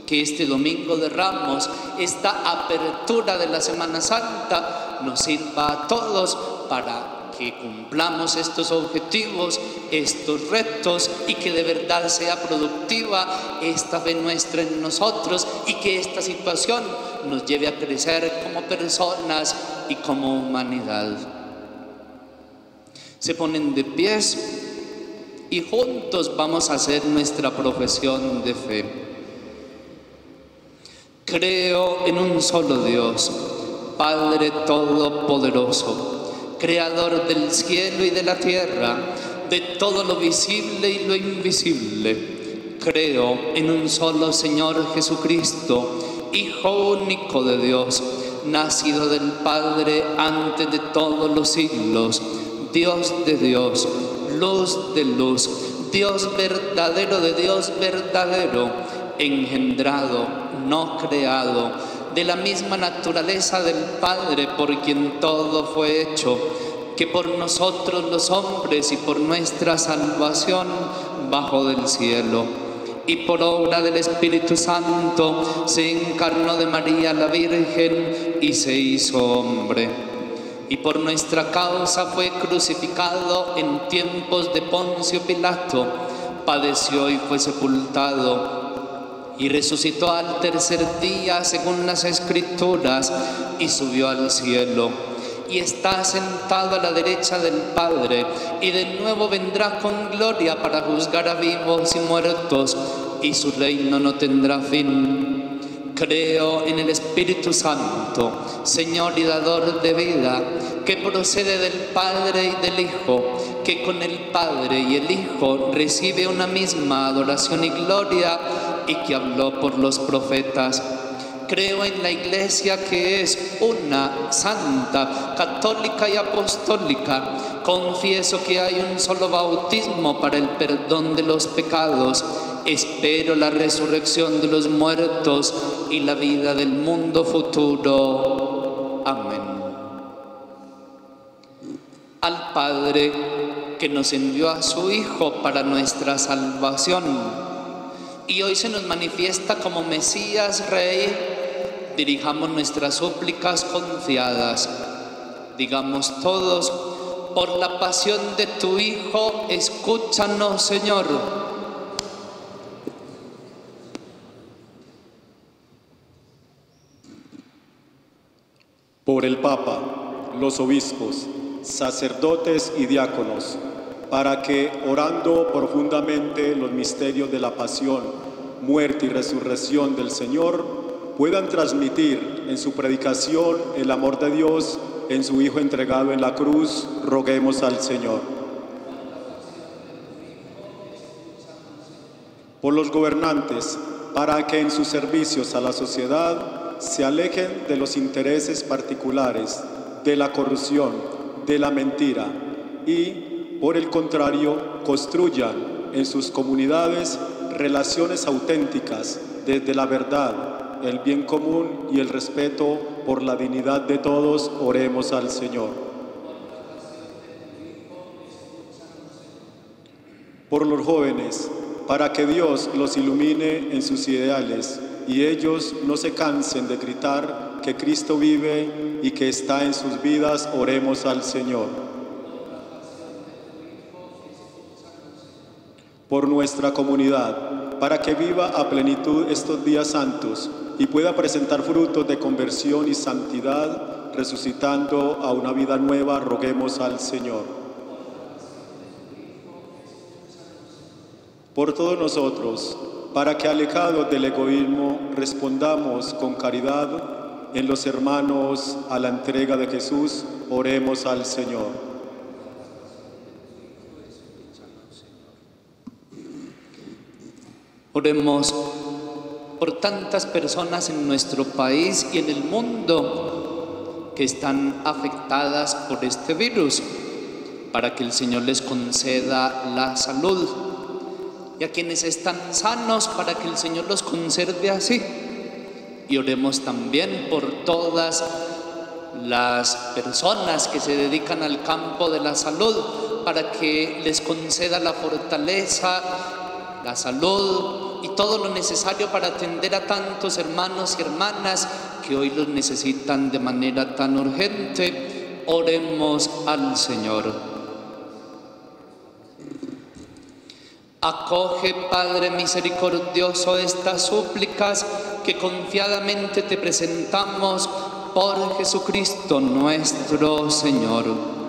Que este Domingo de Ramos, esta apertura de la Semana Santa, nos sirva a todos para que cumplamos estos objetivos, estos retos, y que de verdad sea productiva esta fe nuestra en nosotros, y que esta situación nos lleve a crecer como personas y como humanidad. Se ponen de pies y juntos vamos a hacer nuestra profesión de fe. Creo en un solo Dios, Padre Todopoderoso, Creador del cielo y de la tierra, de todo lo visible y lo invisible. Creo en un solo Señor Jesucristo, Hijo único de Dios, nacido del Padre antes de todos los siglos, Dios de Dios, luz de luz, Dios verdadero de Dios verdadero, engendrado, no creado, de la misma naturaleza del Padre, por quien todo fue hecho, que por nosotros los hombres y por nuestra salvación bajó del cielo, y por obra del Espíritu Santo se encarnó de María la Virgen y se hizo hombre. Y por nuestra causa fue crucificado en tiempos de Poncio Pilato, padeció y fue sepultado, y resucitó al tercer día según las Escrituras, y subió al cielo, y está sentado a la derecha del Padre, y de nuevo vendrá con gloria para juzgar a vivos y muertos, y su reino no tendrá fin. Creo en el Espíritu Santo, Señor y dador de vida, que procede del Padre y del Hijo, que con el Padre y el Hijo recibe una misma adoración y gloria, y que habló por los profetas. Creo en la Iglesia, que es una, santa, católica y apostólica. Confieso que hay un solo bautismo para el perdón de los pecados. Espero la resurrección de los muertos y la vida del mundo futuro. Amén. Al Padre, que nos envió a su Hijo para nuestra salvación, y hoy se nos manifiesta como Mesías Rey, dirijamos nuestras súplicas confiadas. Digamos todos: por la pasión de tu Hijo, escúchanos, Señor. Por el Papa, los obispos, sacerdotes y diáconos, para que, orando profundamente los misterios de la pasión, muerte y resurrección del Señor, puedan transmitir en su predicación el amor de Dios en su Hijo entregado en la cruz, roguemos al Señor. Por los gobernantes, para que en sus servicios a la sociedad se alejen de los intereses particulares, de la corrupción, de la mentira, y, por el contrario, construyan en sus comunidades relaciones auténticas desde la verdad, el bien común y el respeto por la dignidad de todos. Oremos al Señor. Por los jóvenes, para que Dios los ilumine en sus ideales y ellos no se cansen de gritar que Cristo vive y que está en sus vidas, oremos al Señor. Por nuestra comunidad, para que viva a plenitud estos días santos y pueda presentar frutos de conversión y santidad, resucitando a una vida nueva, roguemos al Señor. Por todos nosotros, para que alejados del egoísmo respondamos con caridad en los hermanos a la entrega de Jesús, oremos al Señor. Oremos por tantas personas en nuestro país y en el mundo que están afectadas por este virus, para que el Señor les conceda la salud, y a quienes están sanos, para que el Señor los conserve así. Y oremos también por todas las personas que se dedican al campo de la salud, para que les conceda la fortaleza, la salud y todo lo necesario para atender a tantos hermanos y hermanas que hoy los necesitan de manera tan urgente. Oremos al Señor. Acoge, Padre misericordioso, estas súplicas que confiadamente te presentamos por Jesucristo nuestro Señor.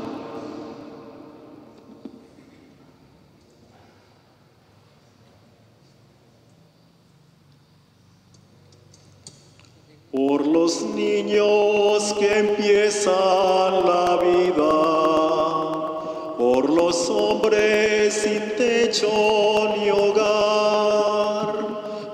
Por los niños que empiezan la vida, por los hombres sin techo ni hogar,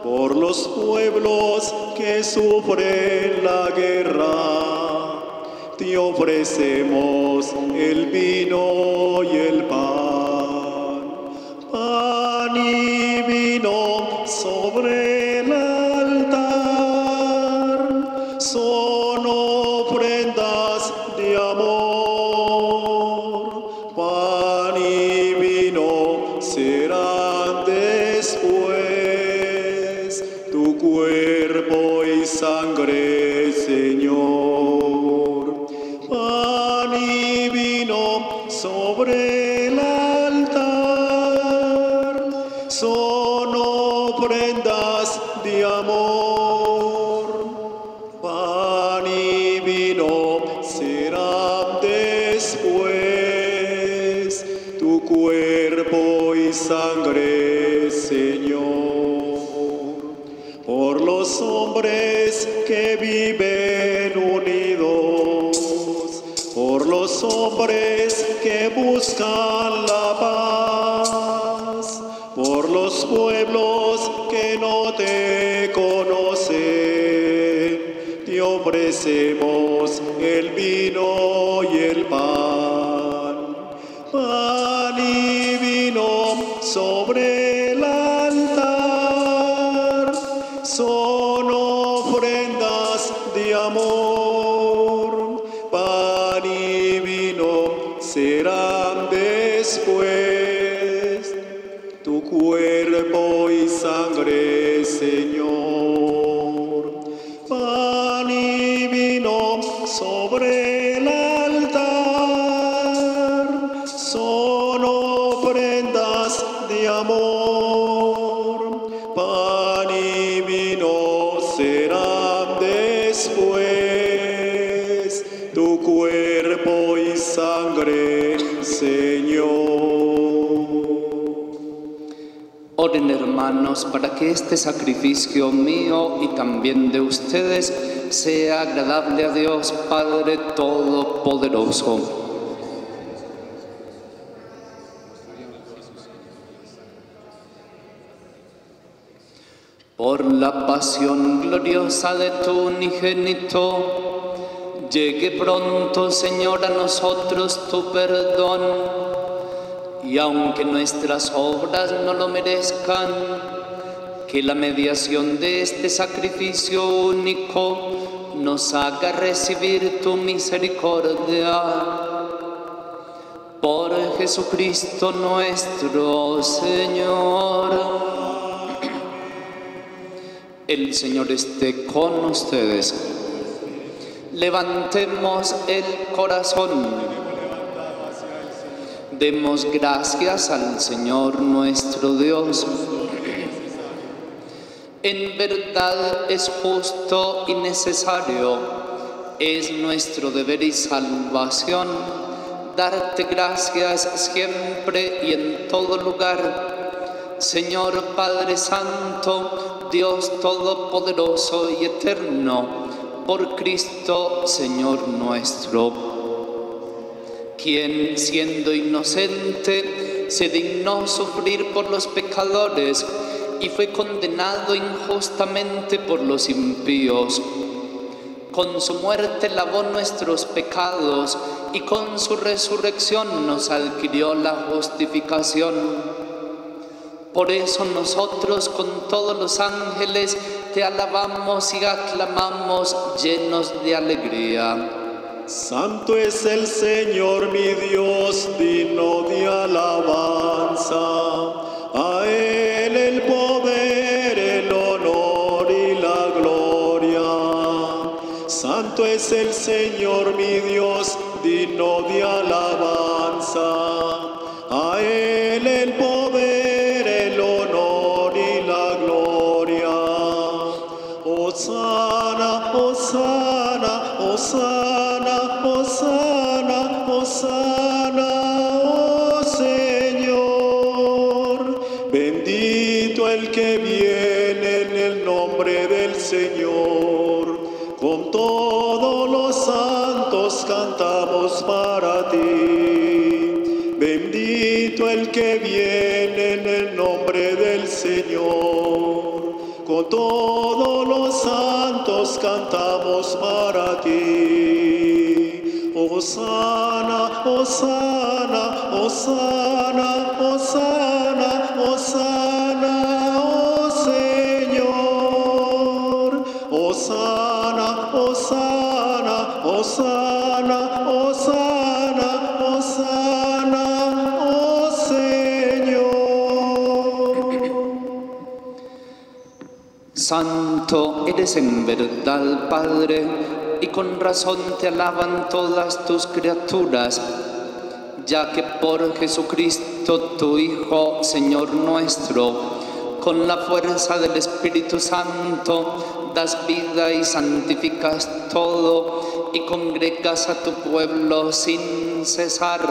por los pueblos que sufren la guerra, te ofrecemos el vino y el pan. Pan y vino sobre el altar son ofrendas de amor. Pan y vino serán después tu cuerpo y sangre, Señor. Pan y vino sobre el altar son ofrendas de amor. Pan y vino serán después tu cuerpo y sangre, Señor. Por los hombres que viven unidos, por los hombres que buscan la paz, por los pueblos que no te conocen, te ofrecemos el vino y el pan. Pan y vino sobre el altar son ofrendas de amor. Pan y vino serán después tu cuerpo y sangre, Señor. Pan y vino sobre el altar son ofrendas de amor. Pan y vino serán después tu cuerpo y sangre, Señor. Oren, hermanos, para que este sacrificio mío y también de ustedes sea agradable a Dios Padre Todopoderoso. Por la pasión gloriosa de tu unigénito, llegue pronto, Señor, a nosotros tu perdón. Y aunque nuestras obras no lo merezcan, que la mediación de este sacrificio único nos haga recibir tu misericordia. Por Jesucristo nuestro Señor. El Señor esté con ustedes. Levantemos el corazón. Demos gracias al Señor nuestro Dios. En verdad es justo y necesario, es nuestro deber y salvación, darte gracias siempre y en todo lugar, Señor Padre Santo, Dios Todopoderoso y Eterno, por Cristo, Señor nuestro, quien, siendo inocente, se dignó sufrir por los pecadores y fue condenado injustamente por los impíos. Con su muerte lavó nuestros pecados y con su resurrección nos adquirió la justificación. Por eso nosotros con todos los ángeles te alabamos y aclamamos llenos de alegría. Santo es el Señor mi Dios, digno de alabanza. A Él el poder, el honor y la gloria. Santo es el Señor mi Dios, digno de alabanza. A Él el poder, el honor y la gloria. Hosana, hosana, hosana, hosana, hosana, oh Señor. Bendito el que viene en el nombre del Señor. Con todos los santos cantamos para ti. Bendito el que viene en el nombre del Señor. Con todos los santos cantamos para ti. Hosana, hosana, hosana, hosana, hosana, oh Señor. Hosana, hosana, hosana, hosana, hosana, oh Señor. Santo eres en verdad, Padre, y con razón te alaban todas tus criaturas, ya que por Jesucristo, tu Hijo, Señor nuestro, con la fuerza del Espíritu Santo, das vida y santificas todo, y congregas a tu pueblo sin cesar,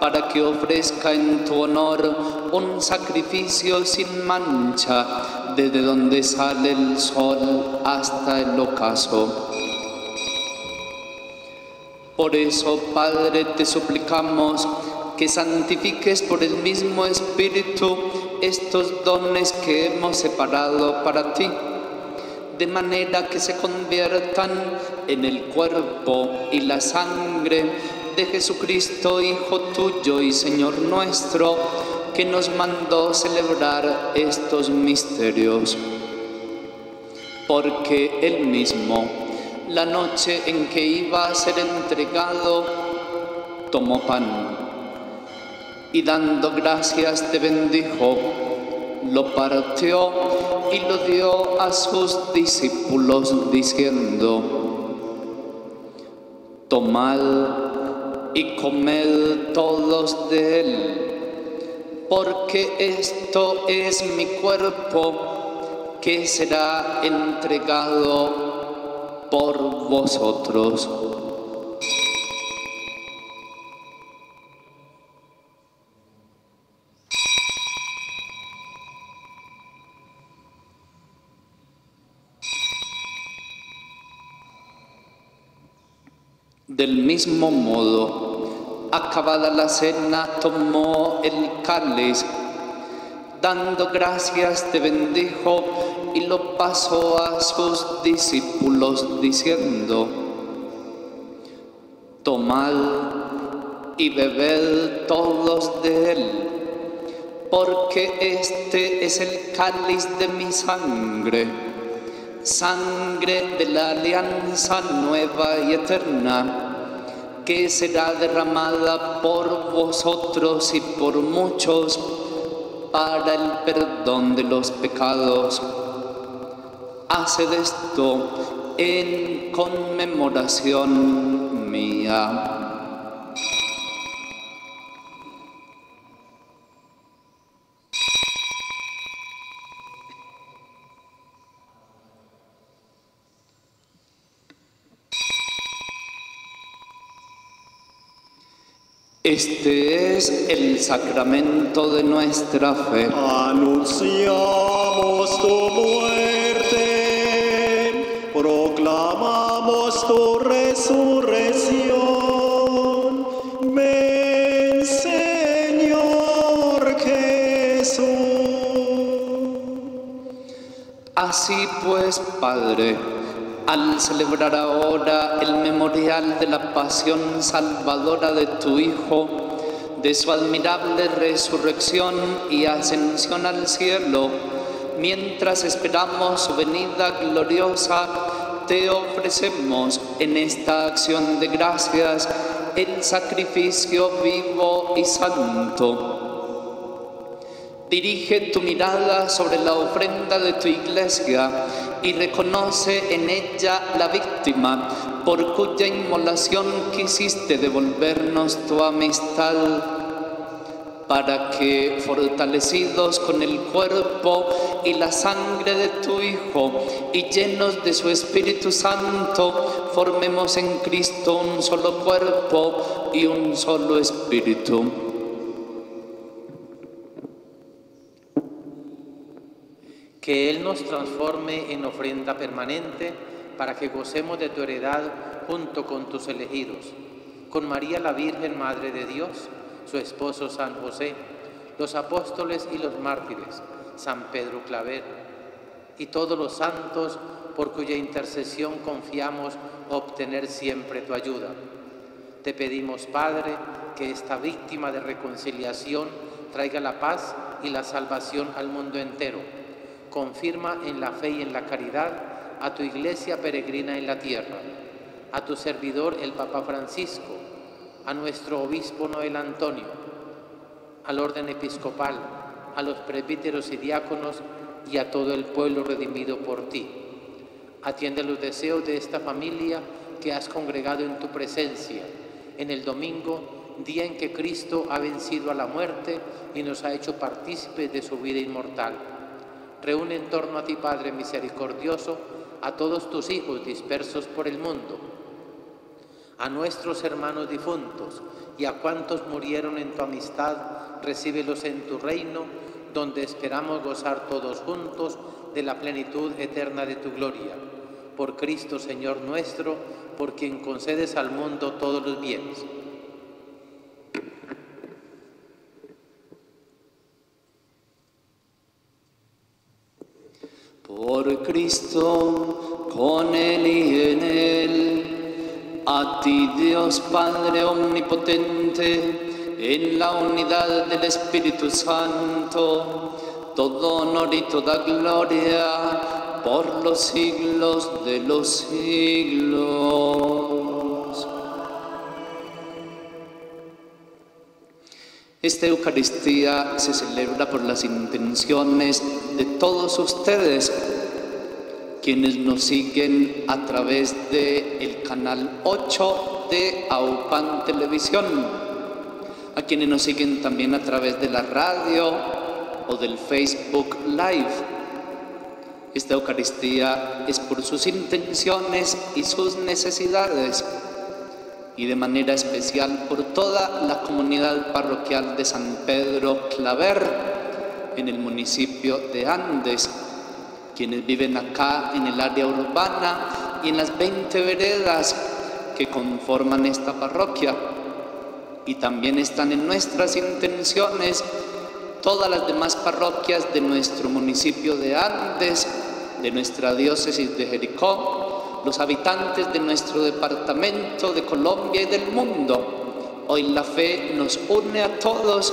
para que ofrezca en tu honor un sacrificio sin mancha, desde donde sale el sol hasta el ocaso. Por eso, Padre, te suplicamos que santifiques por el mismo Espíritu estos dones que hemos separado para ti, de manera que se conviertan en el cuerpo y la sangre de Jesucristo, Hijo tuyo y Señor nuestro, que nos mandó celebrar estos misterios. Porque Él mismo, la noche en que iba a ser entregado, tomó pan y dando gracias te bendijo, lo partió y lo dio a sus discípulos diciendo: tomad y comed todos de él, porque esto es mi cuerpo que será entregado por vosotros. Del mismo modo, acabada la cena, tomó el cáliz, dando gracias te bendijo y lo pasó a sus discípulos diciendo: tomad y bebed todos de él, porque este es el cáliz de mi sangre, sangre de la alianza nueva y eterna, que será derramada por vosotros y por muchos para el perdón de los pecados. Haced esto en conmemoración mía. Este es el sacramento de nuestra fe. Anunciamos tu muerte, proclamamos tu resurrección. Ven, Señor Jesús. Así pues, Padre, al celebrar ahora el memorial de la pasión salvadora de tu Hijo, de su admirable resurrección y ascensión al cielo, mientras esperamos su venida gloriosa, te ofrecemos en esta acción de gracias el sacrificio vivo y santo. Dirige tu mirada sobre la ofrenda de tu iglesia y reconoce en ella la víctima por cuya inmolación quisiste devolvernos tu amistad, para que, fortalecidos con el cuerpo y la sangre de tu Hijo y llenos de su Espíritu Santo, formemos en Cristo un solo cuerpo y un solo espíritu. Que Él nos transforme en ofrenda permanente para que gocemos de tu heredad junto con tus elegidos, con María la Virgen, Madre de Dios, su esposo San José, los apóstoles y los mártires, San Pedro Claver, y todos los santos por cuya intercesión confiamos obtener siempre tu ayuda. Te pedimos, Padre, que esta víctima de reconciliación traiga la paz y la salvación al mundo entero. Confirma en la fe y en la caridad a tu iglesia peregrina en la tierra, a tu servidor el Papa Francisco, a nuestro obispo Noel Antonio, al orden episcopal, a los presbíteros y diáconos y a todo el pueblo redimido por ti. Atiende los deseos de esta familia que has congregado en tu presencia, en el domingo, día en que Cristo ha vencido a la muerte y nos ha hecho partícipes de su vida inmortal. Reúne en torno a ti, Padre misericordioso, a todos tus hijos dispersos por el mundo, a nuestros hermanos difuntos y a cuantos murieron en tu amistad, recíbelos en tu reino, donde esperamos gozar todos juntos de la plenitud eterna de tu gloria. Por Cristo, Señor nuestro, por quien concedes al mundo todos los bienes. Por Cristo, con Él y en Él, a ti Dios Padre omnipotente, en la unidad del Espíritu Santo, todo honor y toda gloria por los siglos de los siglos. Esta Eucaristía se celebra por las intenciones de todos ustedes, quienes nos siguen a través del canal 8 de AUPAN Televisión, a quienes nos siguen también a través de la radio o del Facebook Live. Esta Eucaristía es por sus intenciones y sus necesidades, y de manera especial por toda la comunidad parroquial de San Pedro Claver, en el municipio de Andes, quienes viven acá en el área urbana y en las 20 veredas que conforman esta parroquia. Y también están en nuestras intenciones todas las demás parroquias de nuestro municipio de Andes, de nuestra diócesis de Jericó, los habitantes de nuestro departamento de Colombia y del mundo. Hoy la fe nos une a todos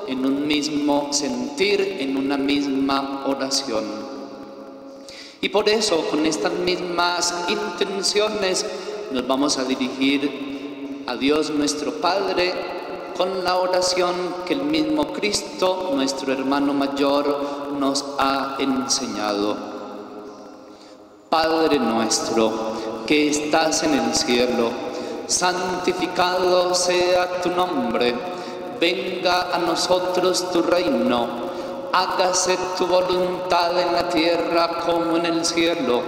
en un mismo sentir, en una misma oración. Y por eso, con estas mismas intenciones, nos vamos a dirigir a Dios nuestro Padre con la oración que el mismo Cristo, nuestro hermano mayor, nos ha enseñado. Padre nuestro, que estás en el cielo, santificado sea tu nombre. Venga a nosotros tu reino. Hágase tu voluntad en la tierra como en el cielo.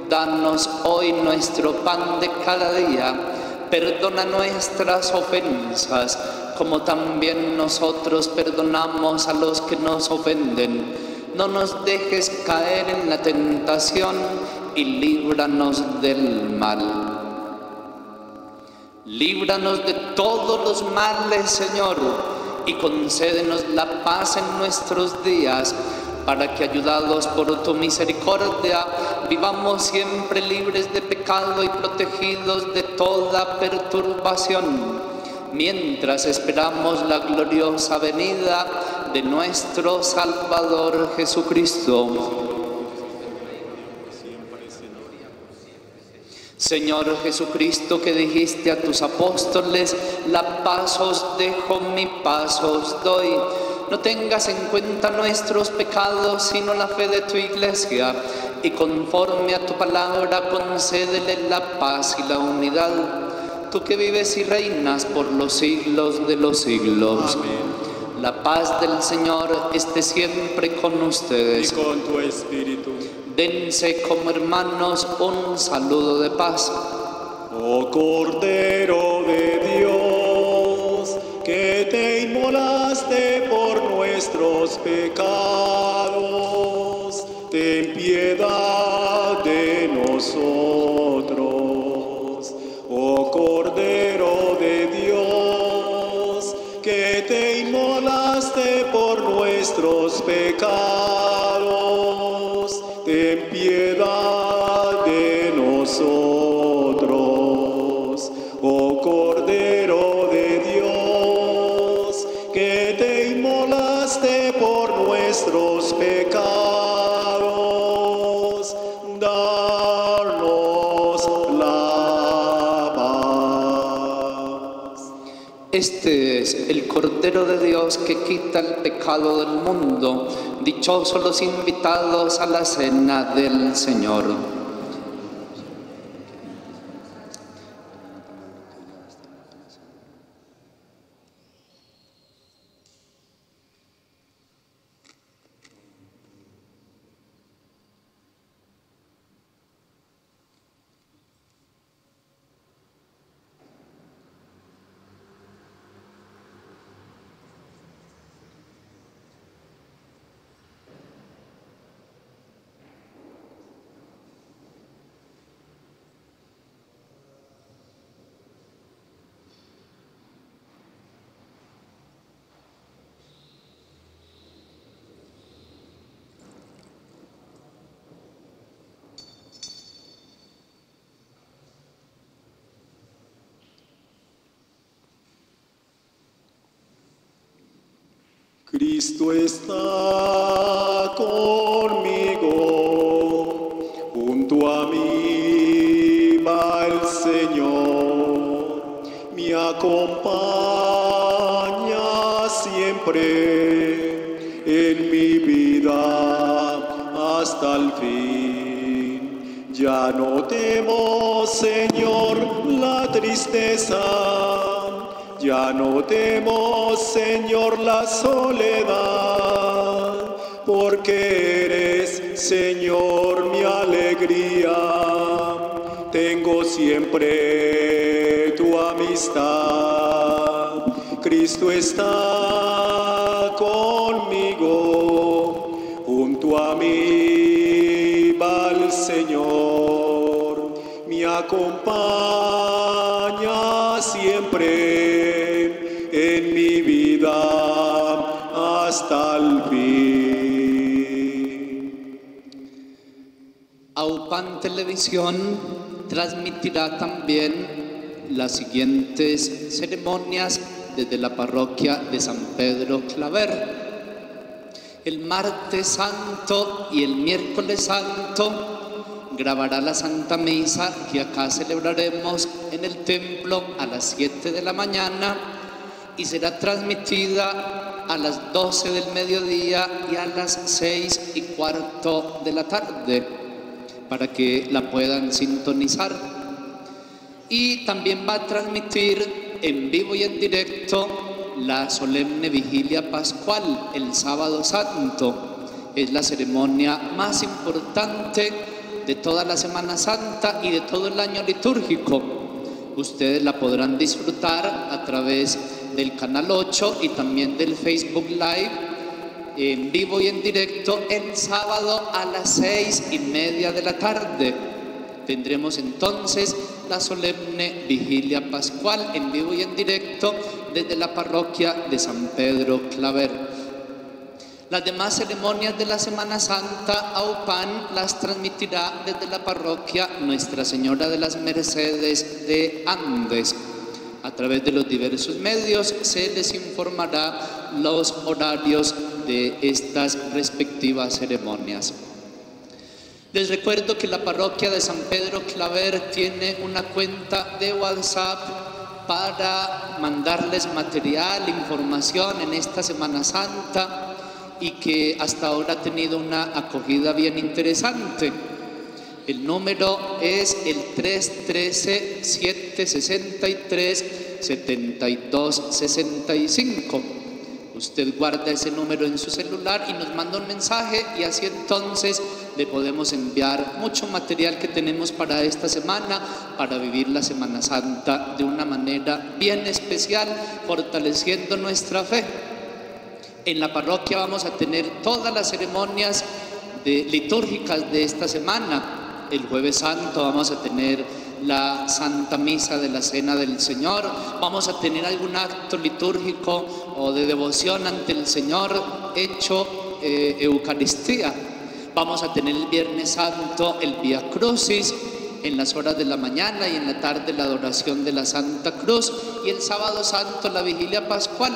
Danos hoy nuestro pan de cada día. Perdona nuestras ofensas, como también nosotros perdonamos a los que nos ofenden. No nos dejes caer en la tentación y líbranos del mal. Líbranos de todos los males, Señor, y concédenos la paz en nuestros días, para que, ayudados por tu misericordia, vivamos siempre libres de pecado y protegidos de toda perturbación, mientras esperamos la gloriosa venida de nuestro Salvador Jesucristo. Señor Jesucristo, que dijiste a tus apóstoles: la paz os dejo, mi paz os doy. no tengas en cuenta nuestros pecados, sino la fe de tu Iglesia, y conforme a tu palabra concédele la paz y la unidad. Tú que vives y reinas por los siglos de los siglos. Amén. La paz del Señor esté siempre con Y ustedes. con tu espíritu. Dense como hermanos un saludo de paz. Oh Cordero de Dios, que te inmolaste por nuestros pecados, ten piedad de nosotros. Oh Cordero de Dios, que te inmolaste por nuestros pecados, ten piedad de nosotros. Oh Cordero de Dios, que te inmolaste por nuestros pecados, darnos la paz. Este es el Cordero de Dios que quita el pecado del mundo. Dichosos los invitados a la cena del Señor. Cristo está conmigo, junto a mí va el Señor, me acompaña siempre en mi vida hasta el fin. Ya no temo, Señor, la tristeza. Ya no temo, Señor, la soledad, porque eres, Señor, mi alegría. Tengo siempre tu amistad. Cristo está conmigo, junto a mí va el Señor, me acompaña siempre en mi vida hasta el fin. AUPAN Televisión transmitirá también las siguientes ceremonias desde la parroquia de San Pedro Claver. El martes santo y el miércoles santo grabará la Santa Misa que acá celebraremos en el templo a las 7 de la mañana y será transmitida a las 12 del mediodía y a las 6:15 de la tarde para que la puedan sintonizar. Y también va a transmitir en vivo y en directo la solemne vigilia pascual el sábado santo. Es la ceremonia más importante de toda la Semana Santa y de todo el año litúrgico. Ustedes la podrán disfrutar a través del Canal 8 y también del Facebook Live en vivo y en directo el sábado a las 6:30 de la tarde. Tendremos entonces la solemne vigilia pascual en vivo y en directo desde la parroquia de San Pedro Claver. Las demás ceremonias de la Semana Santa, AUPAN las transmitirá desde la parroquia Nuestra Señora de las Mercedes de Andes. A través de los diversos medios se les informará los horarios de estas respectivas ceremonias. Les recuerdo que la parroquia de San Pedro Claver tiene una cuenta de WhatsApp para mandarles material, información en esta Semana Santa y que hasta ahora ha tenido una acogida bien interesante. El número es el 313-763-7265. Usted guarda ese número en su celular y nos manda un mensaje y así entonces le podemos enviar mucho material que tenemos para esta semana, para vivir la Semana Santa de una manera bien especial, fortaleciendo nuestra fe. En la parroquia vamos a tener todas las ceremonias litúrgicas de esta semana. El Jueves Santo vamos a tener la Santa Misa de la Cena del Señor, vamos a tener algún acto litúrgico o de devoción ante el Señor hecho Eucaristía. Vamos a tener el Viernes Santo el Vía Crucis en las horas de la mañana y en la tarde la adoración de la Santa Cruz, y el Sábado Santo la Vigilia Pascual.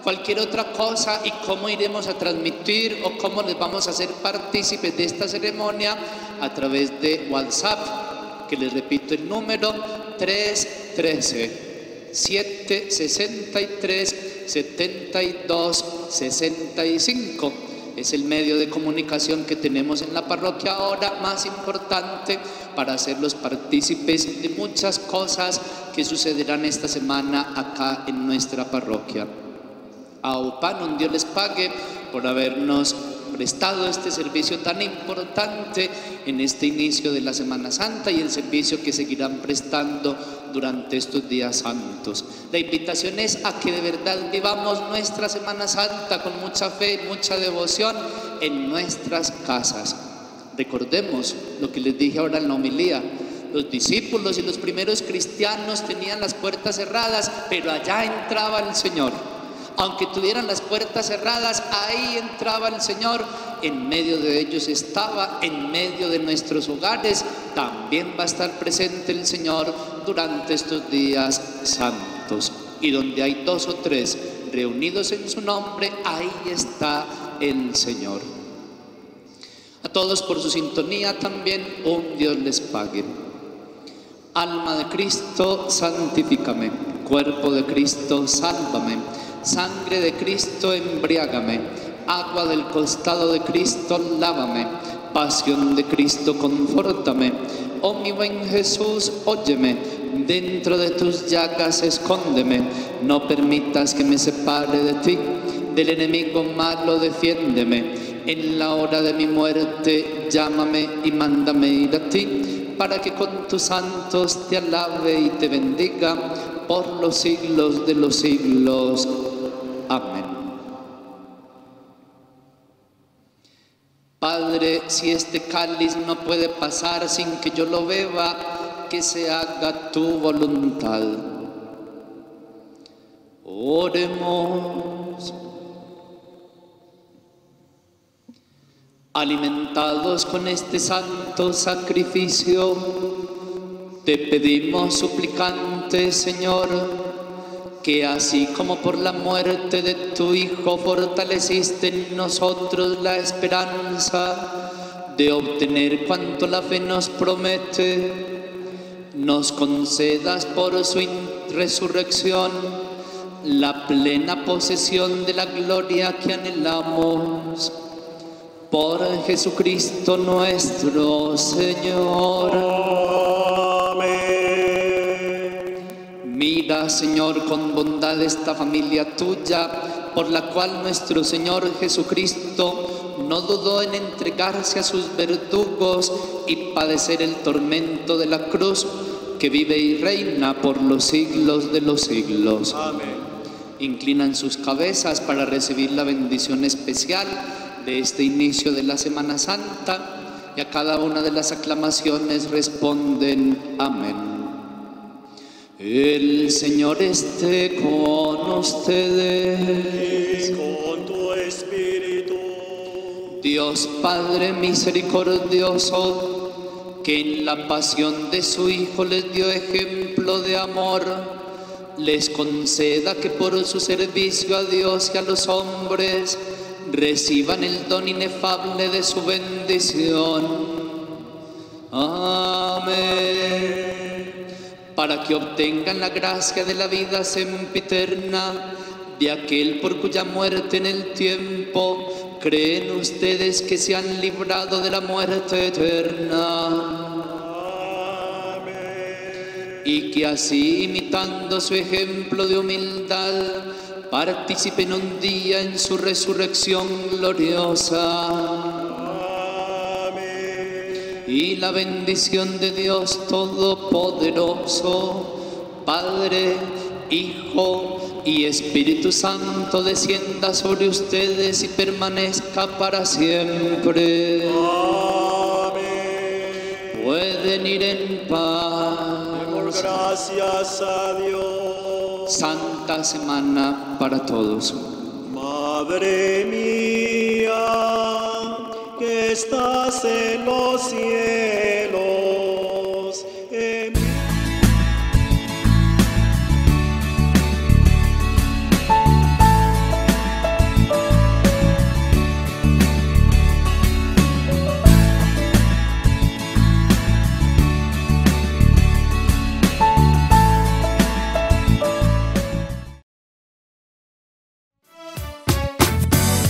Cualquier otra cosa y cómo iremos a transmitir o cómo les vamos a hacer partícipes de esta ceremonia a través de WhatsApp, que les repito el número 313-763-7265. Es el medio de comunicación que tenemos en la parroquia ahora más importante para hacerlos partícipes de muchas cosas que sucederán esta semana acá en nuestra parroquia. A Upanum, Dios les pague por habernos prestado este servicio tan importante en este inicio de la Semana Santa y el servicio que seguirán prestando durante estos días santos. La invitación es a que de verdad vivamos nuestra Semana Santa con mucha fe, mucha devoción en nuestras casas. Recordemos lo que les dije ahora en la homilía. Los discípulos y los primeros cristianos tenían las puertas cerradas, pero allá entraba el Señor. Aunque tuvieran las puertas cerradas, ahí entraba el Señor. En medio de ellos estaba, en medio de nuestros hogares. También va a estar presente el Señor durante estos días santos. Y donde hay 2 o 3 reunidos en su nombre, ahí está el Señor. A todos por su sintonía también, un Dios les pague. Alma de Cristo, santifícame. Cuerpo de Cristo, sálvame. Sangre de Cristo, embriágame. Agua del costado de Cristo, lávame. Pasión de Cristo, confórtame. Oh mi buen Jesús, óyeme. Dentro de tus llagas escóndeme. No permitas que me separe de ti. Del enemigo malo defiéndeme. En la hora de mi muerte llámame y mándame ir a ti, para que con tus santos te alabe y te bendiga por los siglos de los siglos. Amén. Padre, si este cáliz no puede pasar sin que yo lo beba, que se haga tu voluntad. Oremos. Alimentados con este santo sacrificio, te pedimos, suplicante Señor, que así como por la muerte de tu Hijo fortaleciste en nosotros la esperanza de obtener cuanto la fe nos promete, nos concedas por su resurrección la plena posesión de la gloria que anhelamos. Por Jesucristo nuestro Señor. Amén. Mira, Señor, con bondad esta familia tuya, por la cual nuestro Señor Jesucristo no dudó en entregarse a sus verdugos y padecer el tormento de la cruz, que vive y reina por los siglos de los siglos. Amén. Inclinan sus cabezas para recibir la bendición especial de este inicio de la Semana Santa, y a cada una de las aclamaciones responden amén. El Señor esté con ustedes. Y con tu espíritu. Dios Padre misericordioso, que en la pasión de su Hijo les dio ejemplo de amor, les conceda que por su servicio a Dios y a los hombres reciban el don inefable de su bendición. Amén. para que obtengan la gracia de la vida sempiterna de aquel por cuya muerte en el tiempo creen ustedes que se han librado de la muerte eterna. Y que así, imitando su ejemplo de humildad, participen un día en su resurrección gloriosa. Y la bendición de Dios Todopoderoso, Padre, Hijo y Espíritu Santo, descienda sobre ustedes y permanezca para siempre. Amén. Pueden ir en paz. Demos gracias a Dios. Santa Semana para todos. Madre mía, que estás en los cielos,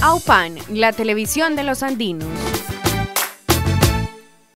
AUPAN, la televisión de los andinos.